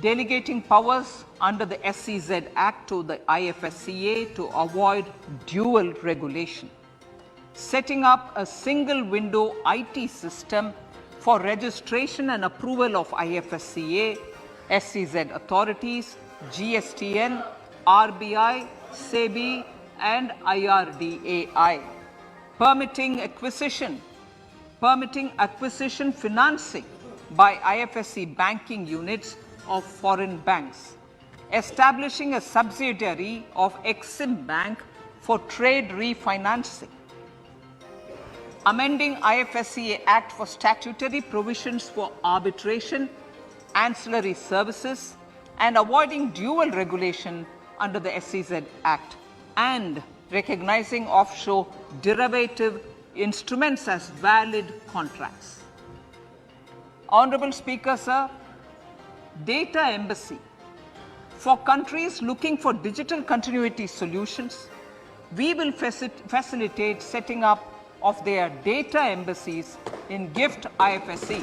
Delegating powers under the SEZ Act to the IFSCA to avoid dual regulation. Setting up a single window IT system for registration and approval of IFSCA, SEZ authorities, GSTN, RBI, SEBI, and IRDAI. Permitting acquisition financing by IFSC banking units of foreign banks. Establishing a subsidiary of Exim Bank for trade refinancing. Amending IFSCA Act for statutory provisions for arbitration, ancillary services, and avoiding dual regulation under the SEZ Act, and recognizing offshore derivative instruments as valid contracts. Honorable Speaker, sir, data embassy. For countries looking for digital continuity solutions, we will facilitate setting up of their data embassies in GIFT IFSC.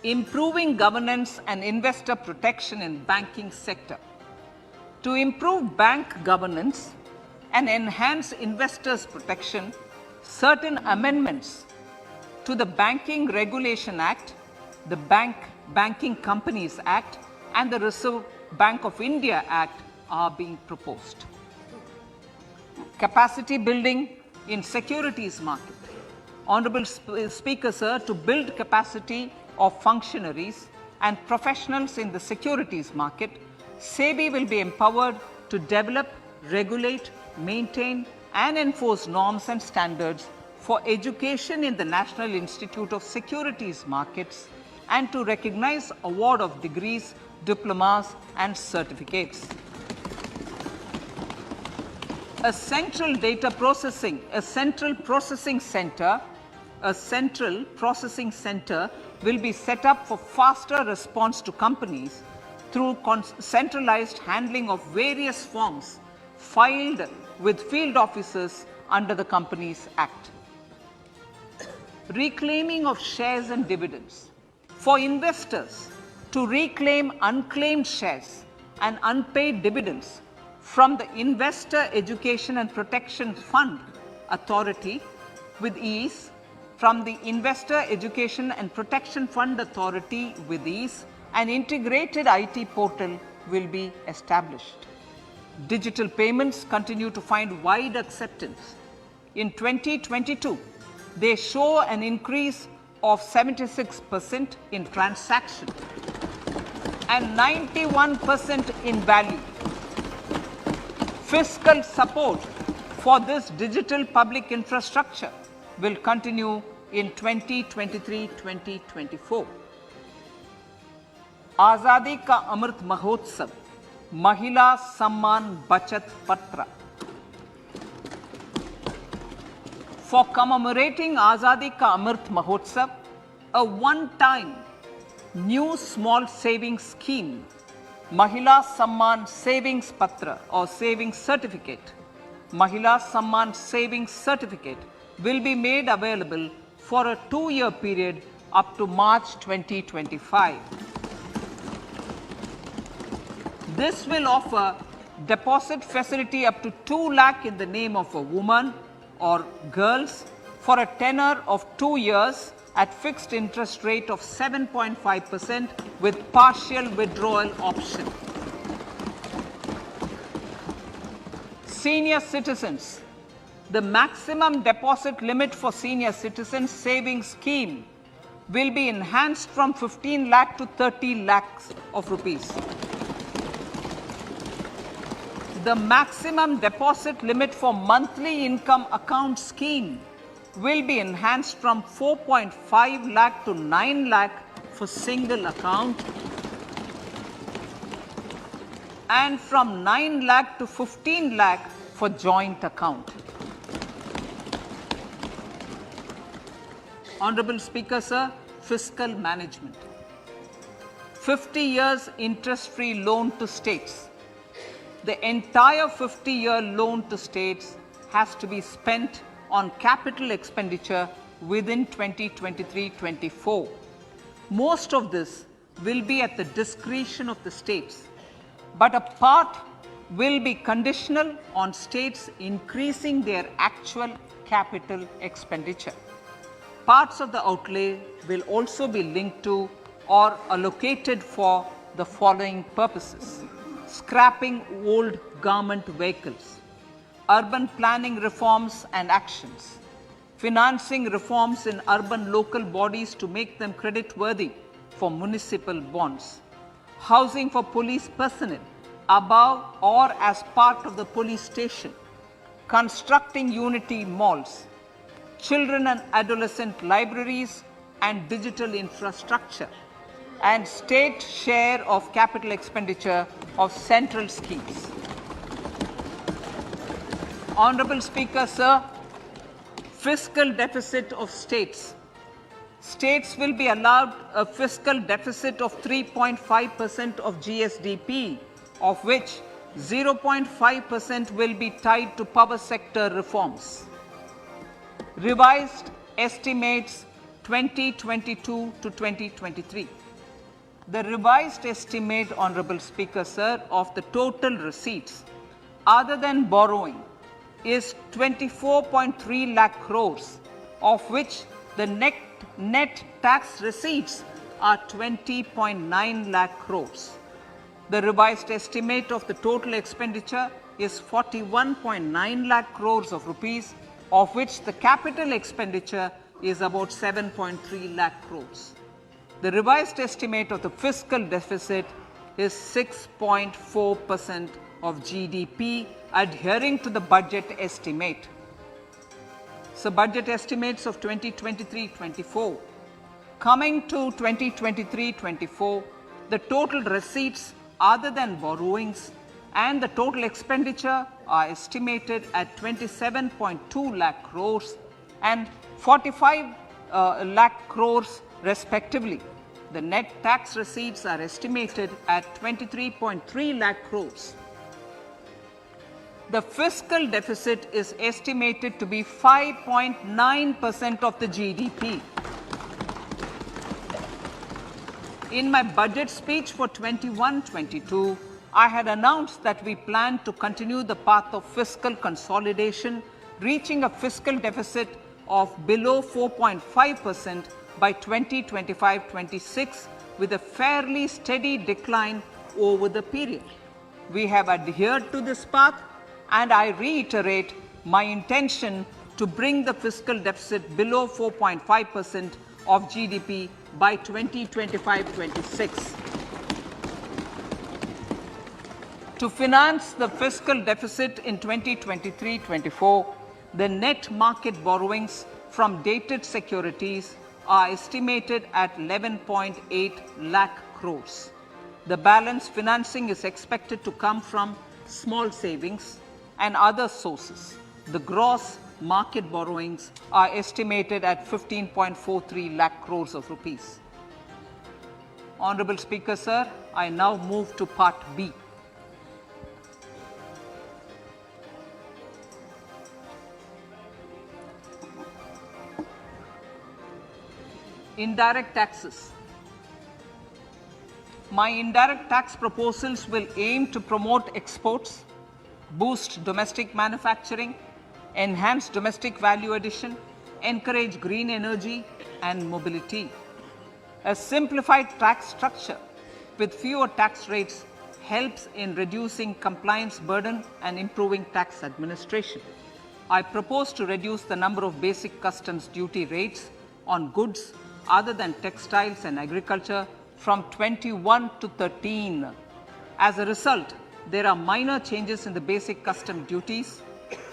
Improving governance and investor protection in banking sector. To improve bank governance and enhance investors' protection, certain amendments to the Banking Regulation Act, the Banking Companies Act, and the Reserve Bank of India Act are being proposed. Capacity building in securities market. Honorable Speaker, sir, to build capacity of functionaries and professionals in the securities market, SEBI will be empowered to develop, regulate, maintain, and enforce norms and standards for education in the National Institute of Securities Markets and to recognize award of degrees, diplomas, and certificates. A central processing center will be set up for faster response to companies through centralized handling of various forms filed with field officers under the Companies Act. reclaiming of shares and dividends. For investors to reclaim unclaimed shares and unpaid dividends from the Investor Education and Protection Fund Authority with ease, from the Investor Education and Protection Fund Authority with ease, an integrated IT portal will be established. Digital payments continue to find wide acceptance. In 2022, they show an increase of 76% in transaction and 91% in value. Fiscal support for this digital public infrastructure will continue in 2023-2024. आज़ादी का अमृत महोत्सव, महिला सम्मान बचत पत्र. For commemorating Azadi Ka Amrit Mahotsav, a one-time new small savings scheme, Mahila Samman Savings Patra or Savings Certificate, Mahila Samman Savings Certificate will be made available for a 2-year period up to March 2025. This will offer deposit facility up to 2 lakh in the name of a woman or girls for a tenure of 2 years at fixed interest rate of 7.5% with partial withdrawal option. Senior citizens, the maximum deposit limit for senior citizens savings scheme will be enhanced from 15 lakh to 30 lakhs of rupees. The maximum deposit limit for monthly income account scheme will be enhanced from 4.5 lakh to 9 lakh for single account and from 9 lakh to 15 lakh for joint account. Honorable Speaker, sir, fiscal management. 50 years interest-free loan to states. The entire 50-year loan to states has to be spent on capital expenditure within 2023-24. Most of this will be at the discretion of the states, but a part will be conditional on states increasing their actual capital expenditure. Parts of the outlay will also be linked to or allocated for the following purposes: scrapping old government vehicles, urban planning reforms and actions, financing reforms in urban local bodies to make them credit-worthy for municipal bonds, housing for police personnel above or as part of the police station, constructing unity malls, children and adolescent libraries and digital infrastructure, and state share of capital expenditure of central schemes. Honorable Speaker, sir, fiscal deficit of states. States will be allowed a fiscal deficit of 3.5% of GSDP, of which 0.5% will be tied to power sector reforms. Revised estimates 2022 to 2023. The revised estimate, Honorable Speaker, sir, of the total receipts other than borrowing is 24.3 lakh crores, of which the net tax receipts are 20.9 lakh crores. The revised estimate of the total expenditure is 41.9 lakh crores of rupees, of which the capital expenditure is about 7.3 lakh crores. The revised estimate of the fiscal deficit is 6.4% of GDP, adhering to the budget estimate. So, budget estimates of 2023-24. Coming to 2023-24, the total receipts other than borrowings and the total expenditure are estimated at 27.2 lakh crores and 45 lakh crores respectively. The net tax receipts are estimated at 23.3 lakh crores. the fiscal deficit is estimated to be 5.9% of the GDP. In my budget speech for 21-22, I had announced that we plan to continue the path of fiscal consolidation, reaching a fiscal deficit of below 4.5% by 2025-26 with a fairly steady decline over the period. We have adhered to this path, and I reiterate my intention to bring the fiscal deficit below 4.5% of GDP by 2025-26. To finance the fiscal deficit in 2023-24, the net market borrowings from dated securities are estimated at 11.8 lakh crores. The balance financing is expected to come from small savings and other sources. The gross market borrowings are estimated at 15.43 lakh crores of rupees. Honorable Speaker, sir, I now move to Part B. Indirect taxes. My indirect tax proposals will aim to promote exports, boost domestic manufacturing, enhance domestic value addition, encourage green energy and mobility. A simplified tax structure with fewer tax rates helps in reducing compliance burden and improving tax administration. I propose to reduce the number of basic customs duty rates on goods other than textiles and agriculture from 21 to 13. As a result, there are minor changes in the basic custom duties,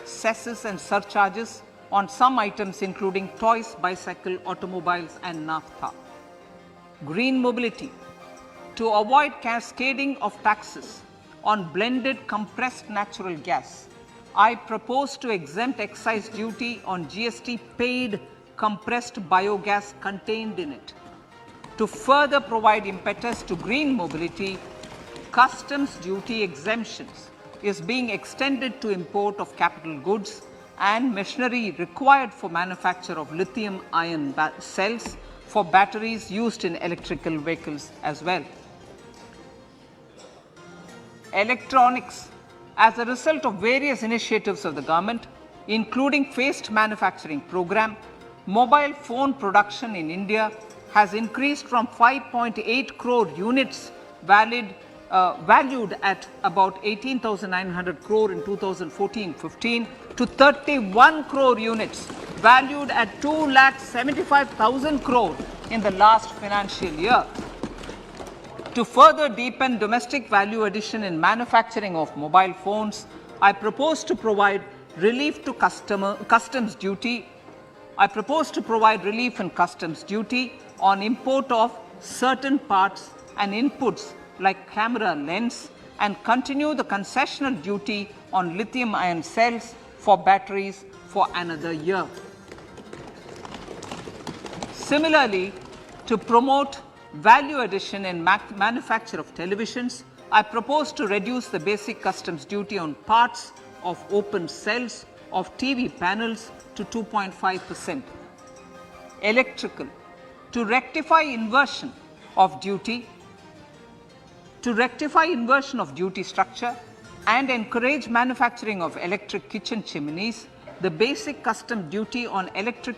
cesses and surcharges on some items including toys, bicycle, automobiles and naphtha. Green mobility. To avoid cascading of taxes on blended compressed natural gas, I propose to exempt excise duty on GST paid compressed biogas contained in it. To further provide impetus to green mobility, customs duty exemptions is being extended to import of capital goods and machinery required for manufacture of lithium-ion cells for batteries used in electrical vehicles as well. Electronics. As a result of various initiatives of the government, including phased manufacturing program, mobile phone production in India has increased from 5.8 crore units valued at about 18,900 crore in 2014-15 to 31 crore units valued at 2,75,000 crore in the last financial year. To further deepen domestic value addition in manufacturing of mobile phones, I propose to provide relief to customs duty. I propose to provide relief in customs duty on import of certain parts and inputs like camera lens and continue the concessional duty on lithium-ion cells for batteries for another year. Similarly, to promote value addition in manufacture of televisions, I propose to reduce the basic customs duty on parts of open cells of TV panels to 2.5%. Electrical. To rectify inversion of duty structure and encourage manufacturing of electric kitchen chimneys, the basic custom duty on electric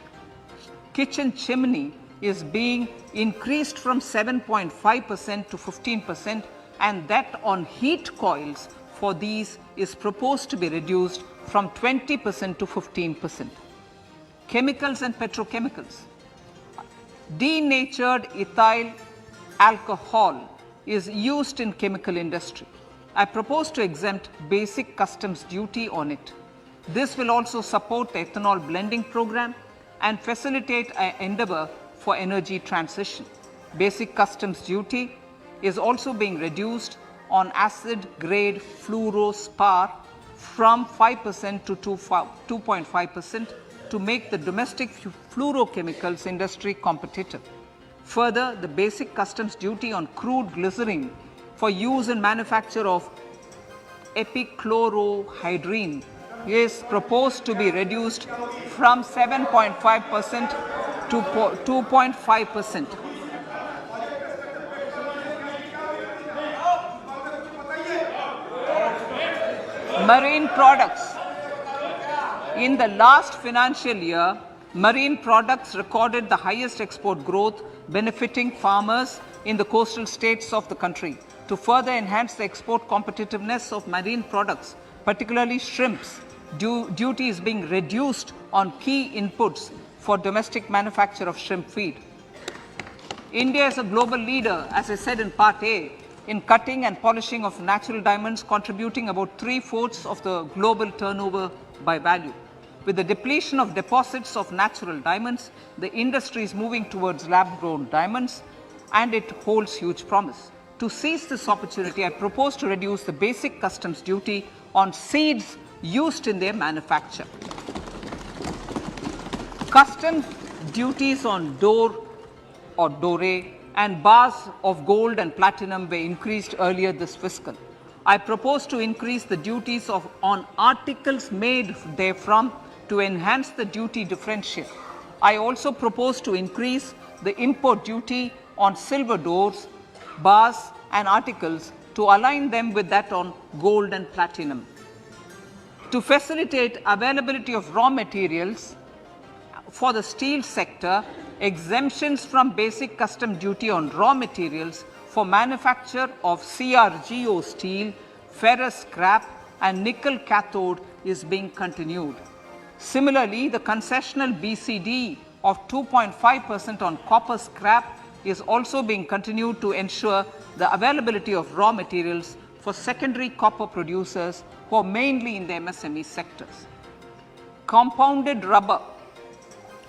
kitchen chimney is being increased from 7.5% to 15%, and that on heat coils for these is proposed to be reduced from 20% to 15%. Chemicals and petrochemicals. Denatured ethyl alcohol is used in chemical industry. I propose to exempt basic customs duty on it. This will also support the ethanol blending program and facilitate an endeavor for energy transition. Basic customs duty is also being reduced on acid grade fluorospar from 5% to 2.5% to make the domestic fluorochemicals industry competitive. Further, the basic customs duty on crude glycerin for use in manufacture of epichlorohydrin is proposed to be reduced from 7.5% to 2.5%. Marine products. In the last financial year, marine products recorded the highest export growth, benefiting farmers in the coastal states of the country. To further enhance the export competitiveness of marine products, particularly shrimps, duty is being reduced on key inputs for domestic manufacture of shrimp feed. India is a global leader, as I said in Part A, in cutting and polishing of natural diamonds, contributing about 3/4 of the global turnover by value. With the depletion of deposits of natural diamonds, the industry is moving towards lab-grown diamonds, and it holds huge promise. To seize this opportunity, I propose to reduce the basic customs duty on seeds used in their manufacture. Customs duties on dore or dore and bars of gold and platinum were increased earlier this fiscal. I propose to increase the duties on articles made therefrom to enhance the duty differential. I also propose to increase the import duty on silver doors, bars and articles to align them with that on gold and platinum. To facilitate availability of raw materials for the steel sector, exemptions from basic custom duty on raw materials for manufacture of CRGO steel, ferrous scrap and nickel cathode is being continued. Similarly, the concessional BCD of 2.5% on copper scrap is also being continued to ensure the availability of raw materials for secondary copper producers who are mainly in the MSME sectors. Compounded rubber.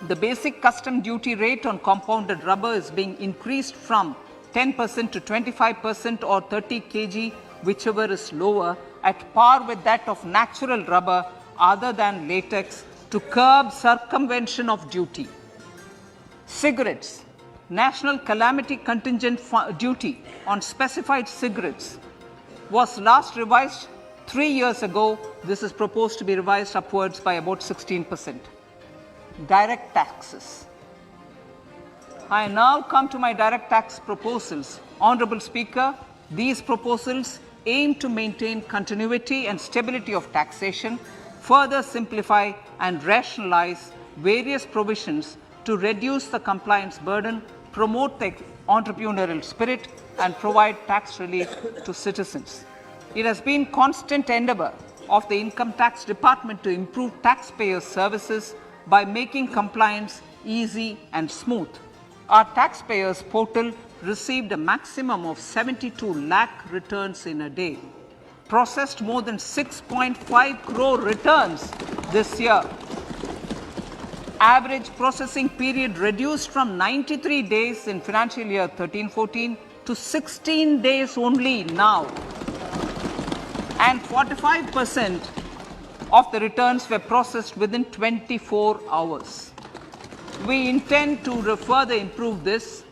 The basic custom duty rate on compounded rubber is being increased from 10% to 25% or 30 kg, whichever is lower, at par with that of natural rubber other than latex, to curb circumvention of duty. Cigarettes. National calamity contingent duty on specified cigarettes was last revised 3 years ago. This is proposed to be revised upwards by about 16%. Direct taxes. I now come to my direct tax proposals. Honorable Speaker, these proposals aim to maintain continuity and stability of taxation, further simplify and rationalize various provisions to reduce the compliance burden, promote the entrepreneurial spirit and provide tax relief to citizens. It has been constant endeavor of the Income Tax Department to improve taxpayers' services by making compliance easy and smooth. Our taxpayers portal received a maximum of 72 lakh returns in a day, processed more than 6.5 crore returns this year. Average processing period reduced from 93 days in financial year 13-14 to 16 days only now. And 45% of the returns were processed within 24 hours. We intend to further improve this,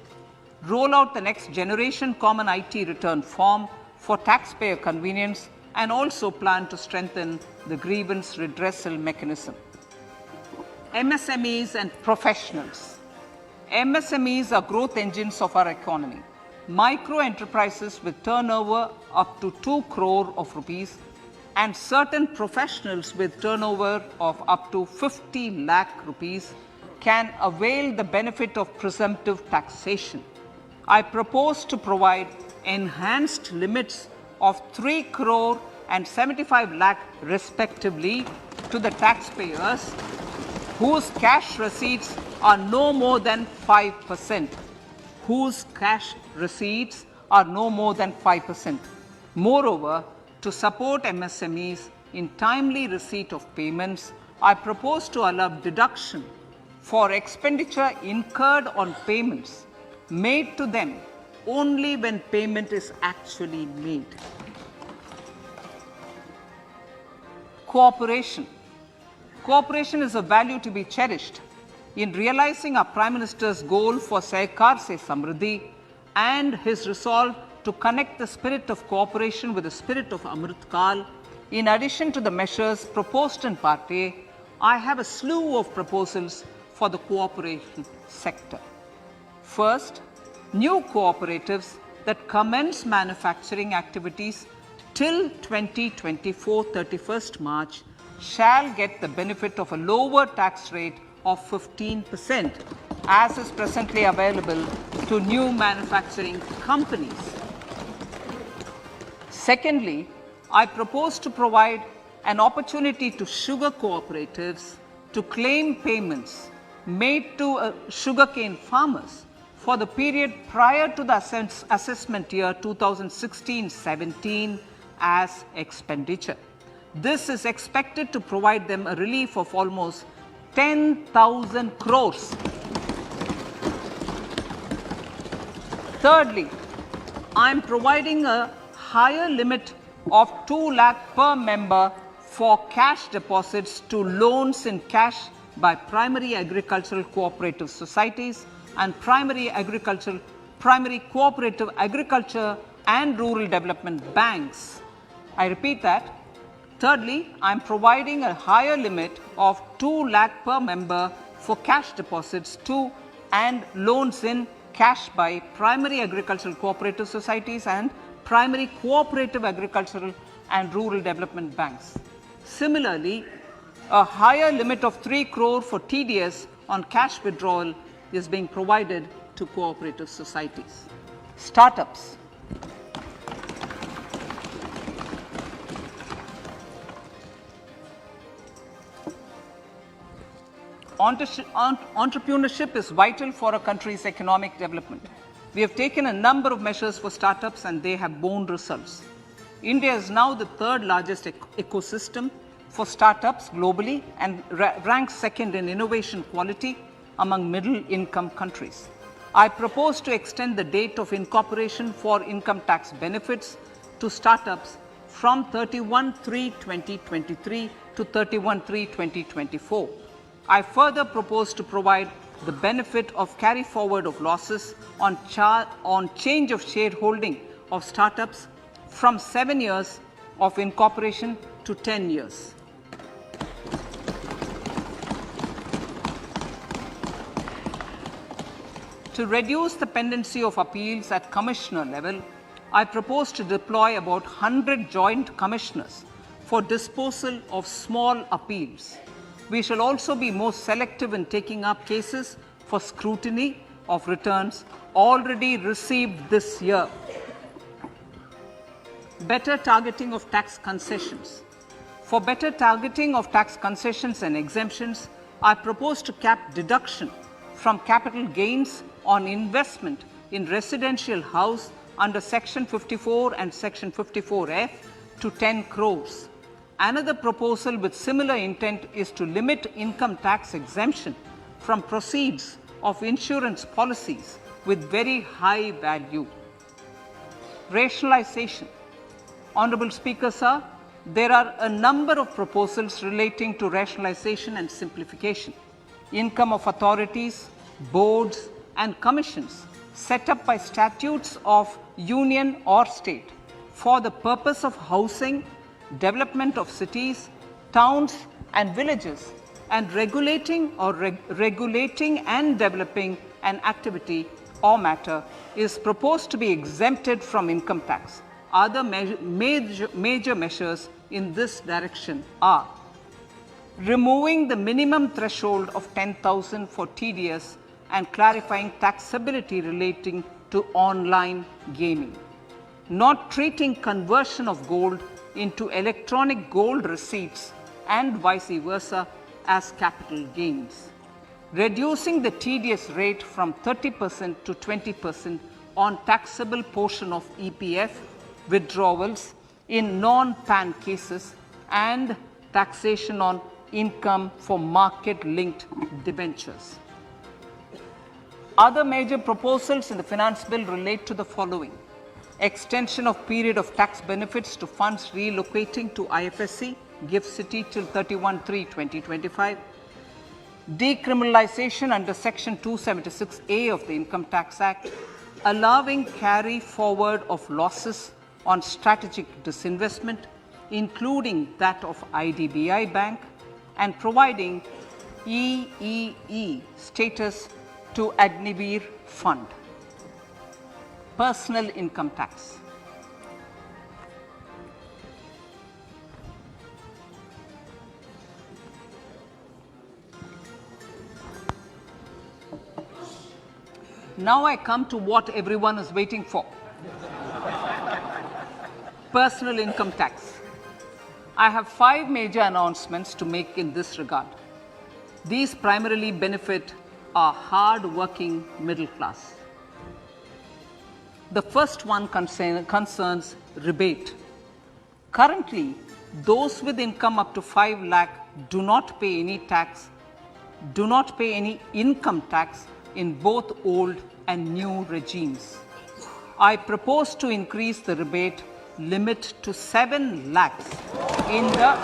roll out the next generation common IT return form for taxpayer convenience, and also plan to strengthen the grievance redressal mechanism. MSMEs and professionals. MSMEs are growth engines of our economy. Micro enterprises with turnover up to 2 crore of rupees and certain professionals with turnover of up to 50 lakh rupees can avail the benefit of presumptive taxation. I propose to provide enhanced limits of 3 crore and 75 lakh respectively to the taxpayers whose cash receipts are no more than 5%. Whose cash receipts are no more than 5%. Moreover, to support MSMEs in timely receipt of payments, I propose to allow deduction for expenditure incurred on payments made to them only when payment is actually made. Cooperation. Cooperation is a value to be cherished. In realizing our Prime Minister's goal for Sehkar Se Samriddhi and his resolve to connect the spirit of cooperation with the spirit of Amrit Kal, In addition to the measures proposed in Part A, I have a slew of proposals for the cooperation sector. First, new cooperatives that commence manufacturing activities till 2024 31st March shall get the benefit of a lower tax rate of 15% as is presently available to new manufacturing companies. Secondly, I propose to provide an opportunity to sugar cooperatives to claim payments made to sugarcane farmers for the period prior to the assessment year 2016-17 as expenditure. This is expected to provide them a relief of almost 10,000 crores. Thirdly, I am providing a higher limit of 2 lakh per member for cash deposits to loans in cash by primary agricultural cooperative societies and primary cooperative agriculture and rural development banks. I repeat that. Thirdly, I am providing a higher limit of 2 lakh per member for cash deposits to and loans in cash by primary agricultural cooperative societies and primary cooperative agricultural and rural development banks. Similarly, a higher limit of 3 crore for TDS on cash withdrawal is being provided to cooperative societies. Startups. Entrepreneurship is vital for a country's economic development. We have taken a number of measures for startups and they have borne results. India is now the third largest ecosystem for startups globally and ranks second in innovation quality among middle income countries. I propose to extend the date of incorporation for income tax benefits to startups from 31/3/2023 to 31/3/2024. I further propose to provide the benefit of carry forward of losses on change of shareholding of startups from 7 years of incorporation to 10 years. To reduce the pendency of appeals at commissioner level, I propose to deploy about 100 joint commissioners for disposal of small appeals. We shall also be more selective in taking up cases for scrutiny of returns already received this year. Better targeting of tax concessions. For better targeting of tax concessions and exemptions, I propose to cap deduction from capital gains on investment in residential house under Section 54 and Section 54F to 10 crores. Another proposal with similar intent is to limit income tax exemption from proceeds of insurance policies with very high value. Rationalization. Honorable Speaker, sir, there are a number of proposals relating to rationalization and simplification. Income of authorities, boards, and commissions set up by statutes of union or state for the purpose of housing, development of cities, towns, and villages, and regulating and developing an activity or matter is proposed to be exempted from income tax. Other major measures in this direction are removing the minimum threshold of 10,000 for TDS and clarifying taxability relating to online gaming, not treating conversion of gold into electronic gold receipts and vice versa as capital gains, reducing the TDS rate from 30% to 20% on taxable portion of EPF withdrawals in non-PAN cases, and taxation on income for market-linked debentures. Other major proposals in the finance bill relate to the following: extension of period of tax benefits to funds relocating to IFSC, GIFT City till 31/3/2025, decriminalization under Section 276A of the Income Tax Act, allowing carry forward of losses on strategic disinvestment, including that of IDBI Bank, and providing EEE status to Agniveer Fund. Personal income tax. Now I come to what everyone is waiting for. Personal income tax. I have 5 major announcements to make in this regard. These primarily benefit our hard-working middle class. The first one concerns rebate. Currently, those with income up to 5 lakh do not pay any income tax in both old and new regimes. I propose to increase the rebate limit to 7 lakhs in the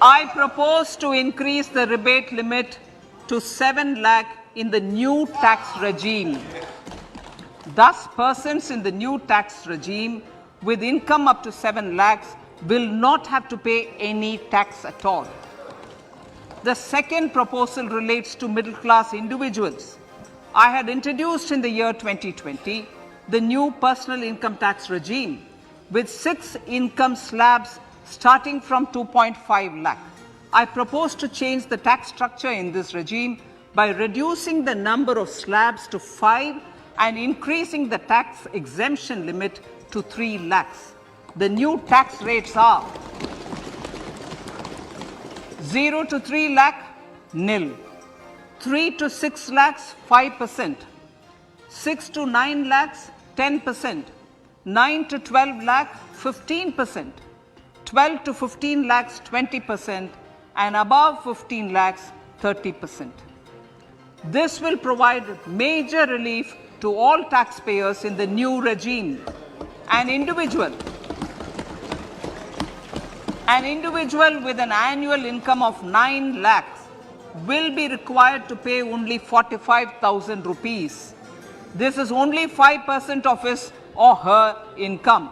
I propose to increase the rebate limit to 7 lakh in the new tax regime. Thus, persons in the new tax regime with income up to 7 lakhs will not have to pay any tax at all. The second proposal relates to middle class individuals. I had introduced in the year 2020 the new personal income tax regime with 6 income slabs starting from 2.5 lakh. I propose to change the tax structure in this regime by reducing the number of slabs to 5 and increasing the tax exemption limit to 3 lakhs. The new tax rates are 0 to 3 lakh, nil; 3 to 6 lakhs, 5%; 6 to 9 lakhs, 10%; 9 to 12 lakh, 15%; 12 to 15 lakhs, 20%; and above 15 lakhs, 30%. This will provide major relief to all taxpayers in the new regime. An individual with an annual income of 9 lakhs will be required to pay only 45,000 rupees. This is only 5% of his or her income.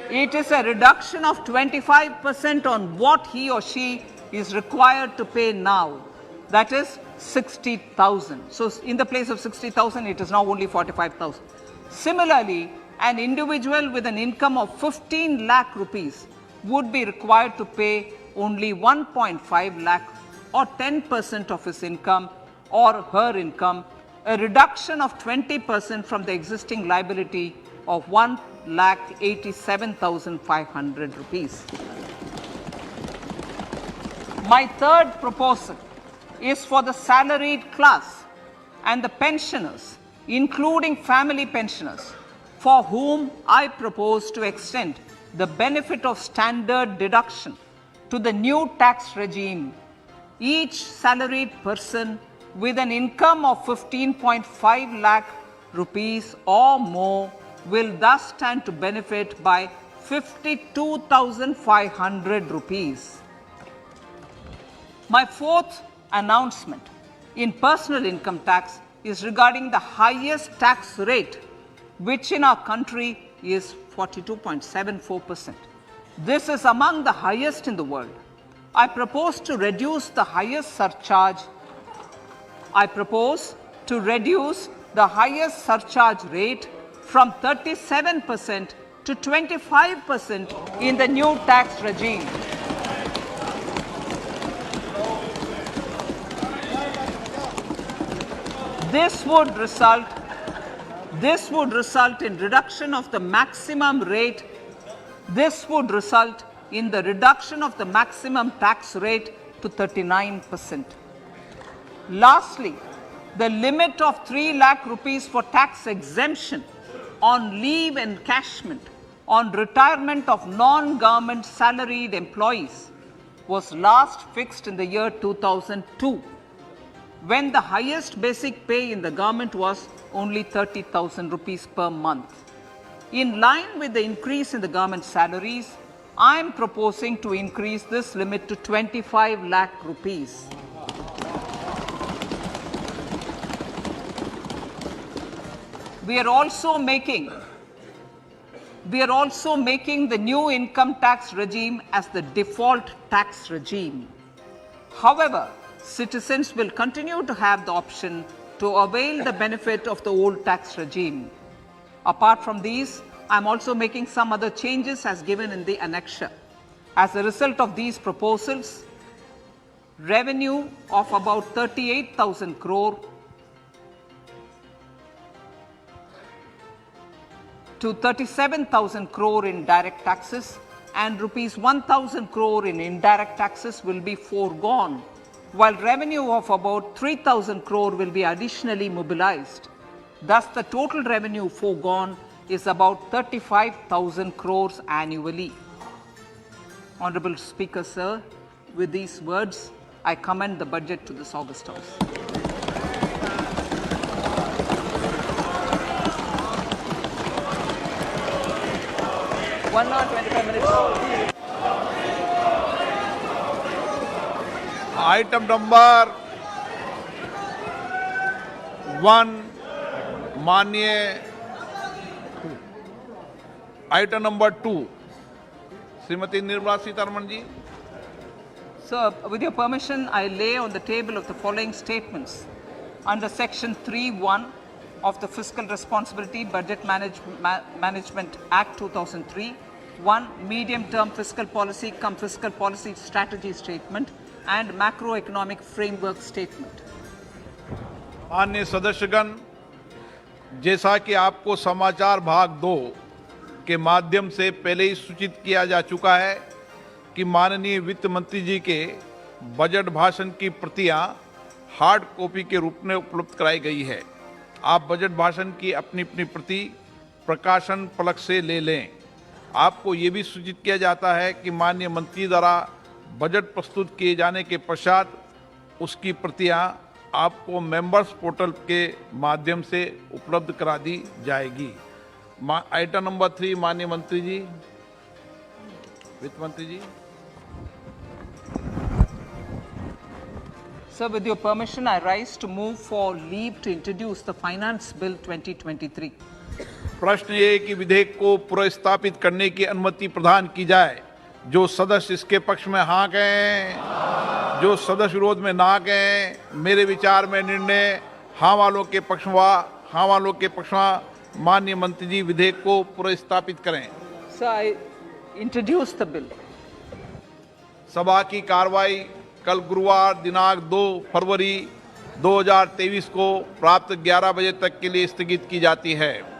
It is a reduction of 25% on what he or she is required to pay now. That is 60,000. So in the place of 60,000, it is now only 45,000. Similarly, an individual with an income of 15 lakh rupees would be required to pay only 1.5 lakh or 10% of his income or her income, a reduction of 20% from the existing liability of 1,87,500 rupees. My third proposal is for the salaried class and the pensioners, including family pensioners, for whom I propose to extend the benefit of standard deduction to the new tax regime. Each salaried person with an income of 15.5 lakh rupees or more will thus stand to benefit by 52,500 rupees. My fourth announcement in personal income tax is regarding the highest tax rate, which in our country is 42.74%. This is among the highest in the world. I propose to reduce the highest surcharge rate from 37% to 25% in the new tax regime. This would result in reduction of the maximum rate. This would result in the reduction of the maximum tax rate to 39%. Lastly, the limit of 3 lakh rupees for tax exemption on leave encashment on retirement of non-government salaried employees was last fixed in the year 2002, when the highest basic pay in the government was only 30,000 rupees per month. In line with the increase in the government salaries, I am proposing to increase this limit to 25 lakh rupees. We are also making the new income tax regime as the default tax regime. However, citizens will continue to have the option to avail the benefit of the old tax regime. Apart from these, I am also making some other changes as given in the annexure. As a result of these proposals, revenue of about 38,000 crore to 37,000 crore in direct taxes and rupees 1,000 crore in indirect taxes will be foregone, while revenue of about 3,000 crore will be additionally mobilized. Thus, the total revenue foregone is about 35,000 crores annually. Honorable Speaker, sir, with these words, I commend the budget to this August House. 1 hour 25 minutes. Item number 1 माननीय item number 2 Shrimati Nirmala Sitharaman ji. Sir, with your permission, I lay on the table of the following statements. Under Section 3(1) of the Fiscal Responsibility Budget Management Act 2003, 1. Medium-term fiscal policy cum fiscal policy strategy statement and macroeconomic framework statement. माननीय सदस्यगण, जैसा कि आपको समाचार भाग 2 के माध्यम से पहले ही सूचित किया जा चुका है कि माननीय वित्त मंत्री जी के बजट भाषण की प्रतियां हार्ड कॉपी के रूप में उपलब्ध कराई गई है. आप बजट भाषण की अपनी अपनी प्रति प्रकाशन फलक से ले लें. आपको ये भी सूचित किया जाता है कि माननीय मंत्री द्वारा बजट प्रस्तुत किए जाने के पश्चात उसकी प्रतियां आपको मेंबर्स पोर्टल के माध्यम से उपलब्ध करा दी जाएगी. आइटम नंबर 3 माननीय मंत्री जी, वित्त मंत्री जी. Sir, with your permission, I rise to move for leave to introduce the Finance Bill 2023. प्रश्न ये कि विधेयक को पुनर्स्थापित करने की अनुमति प्रदान की जाए. जो सदस्य इसके पक्ष में हाँ कहें, जो सदस्य विरोध में ना कहें. मेरे विचार में निर्णय हाँ वालों के पक्ष में. माननीय मंत्री जी विधेयक को पुनर्स्थापित करें. Sir, I introduce the bill. सभा की कार्रवाई कल गुरुवार दिनांक 2 फरवरी 2023 को प्राप्त 11 बजे तक के लिए स्थगित की जाती है.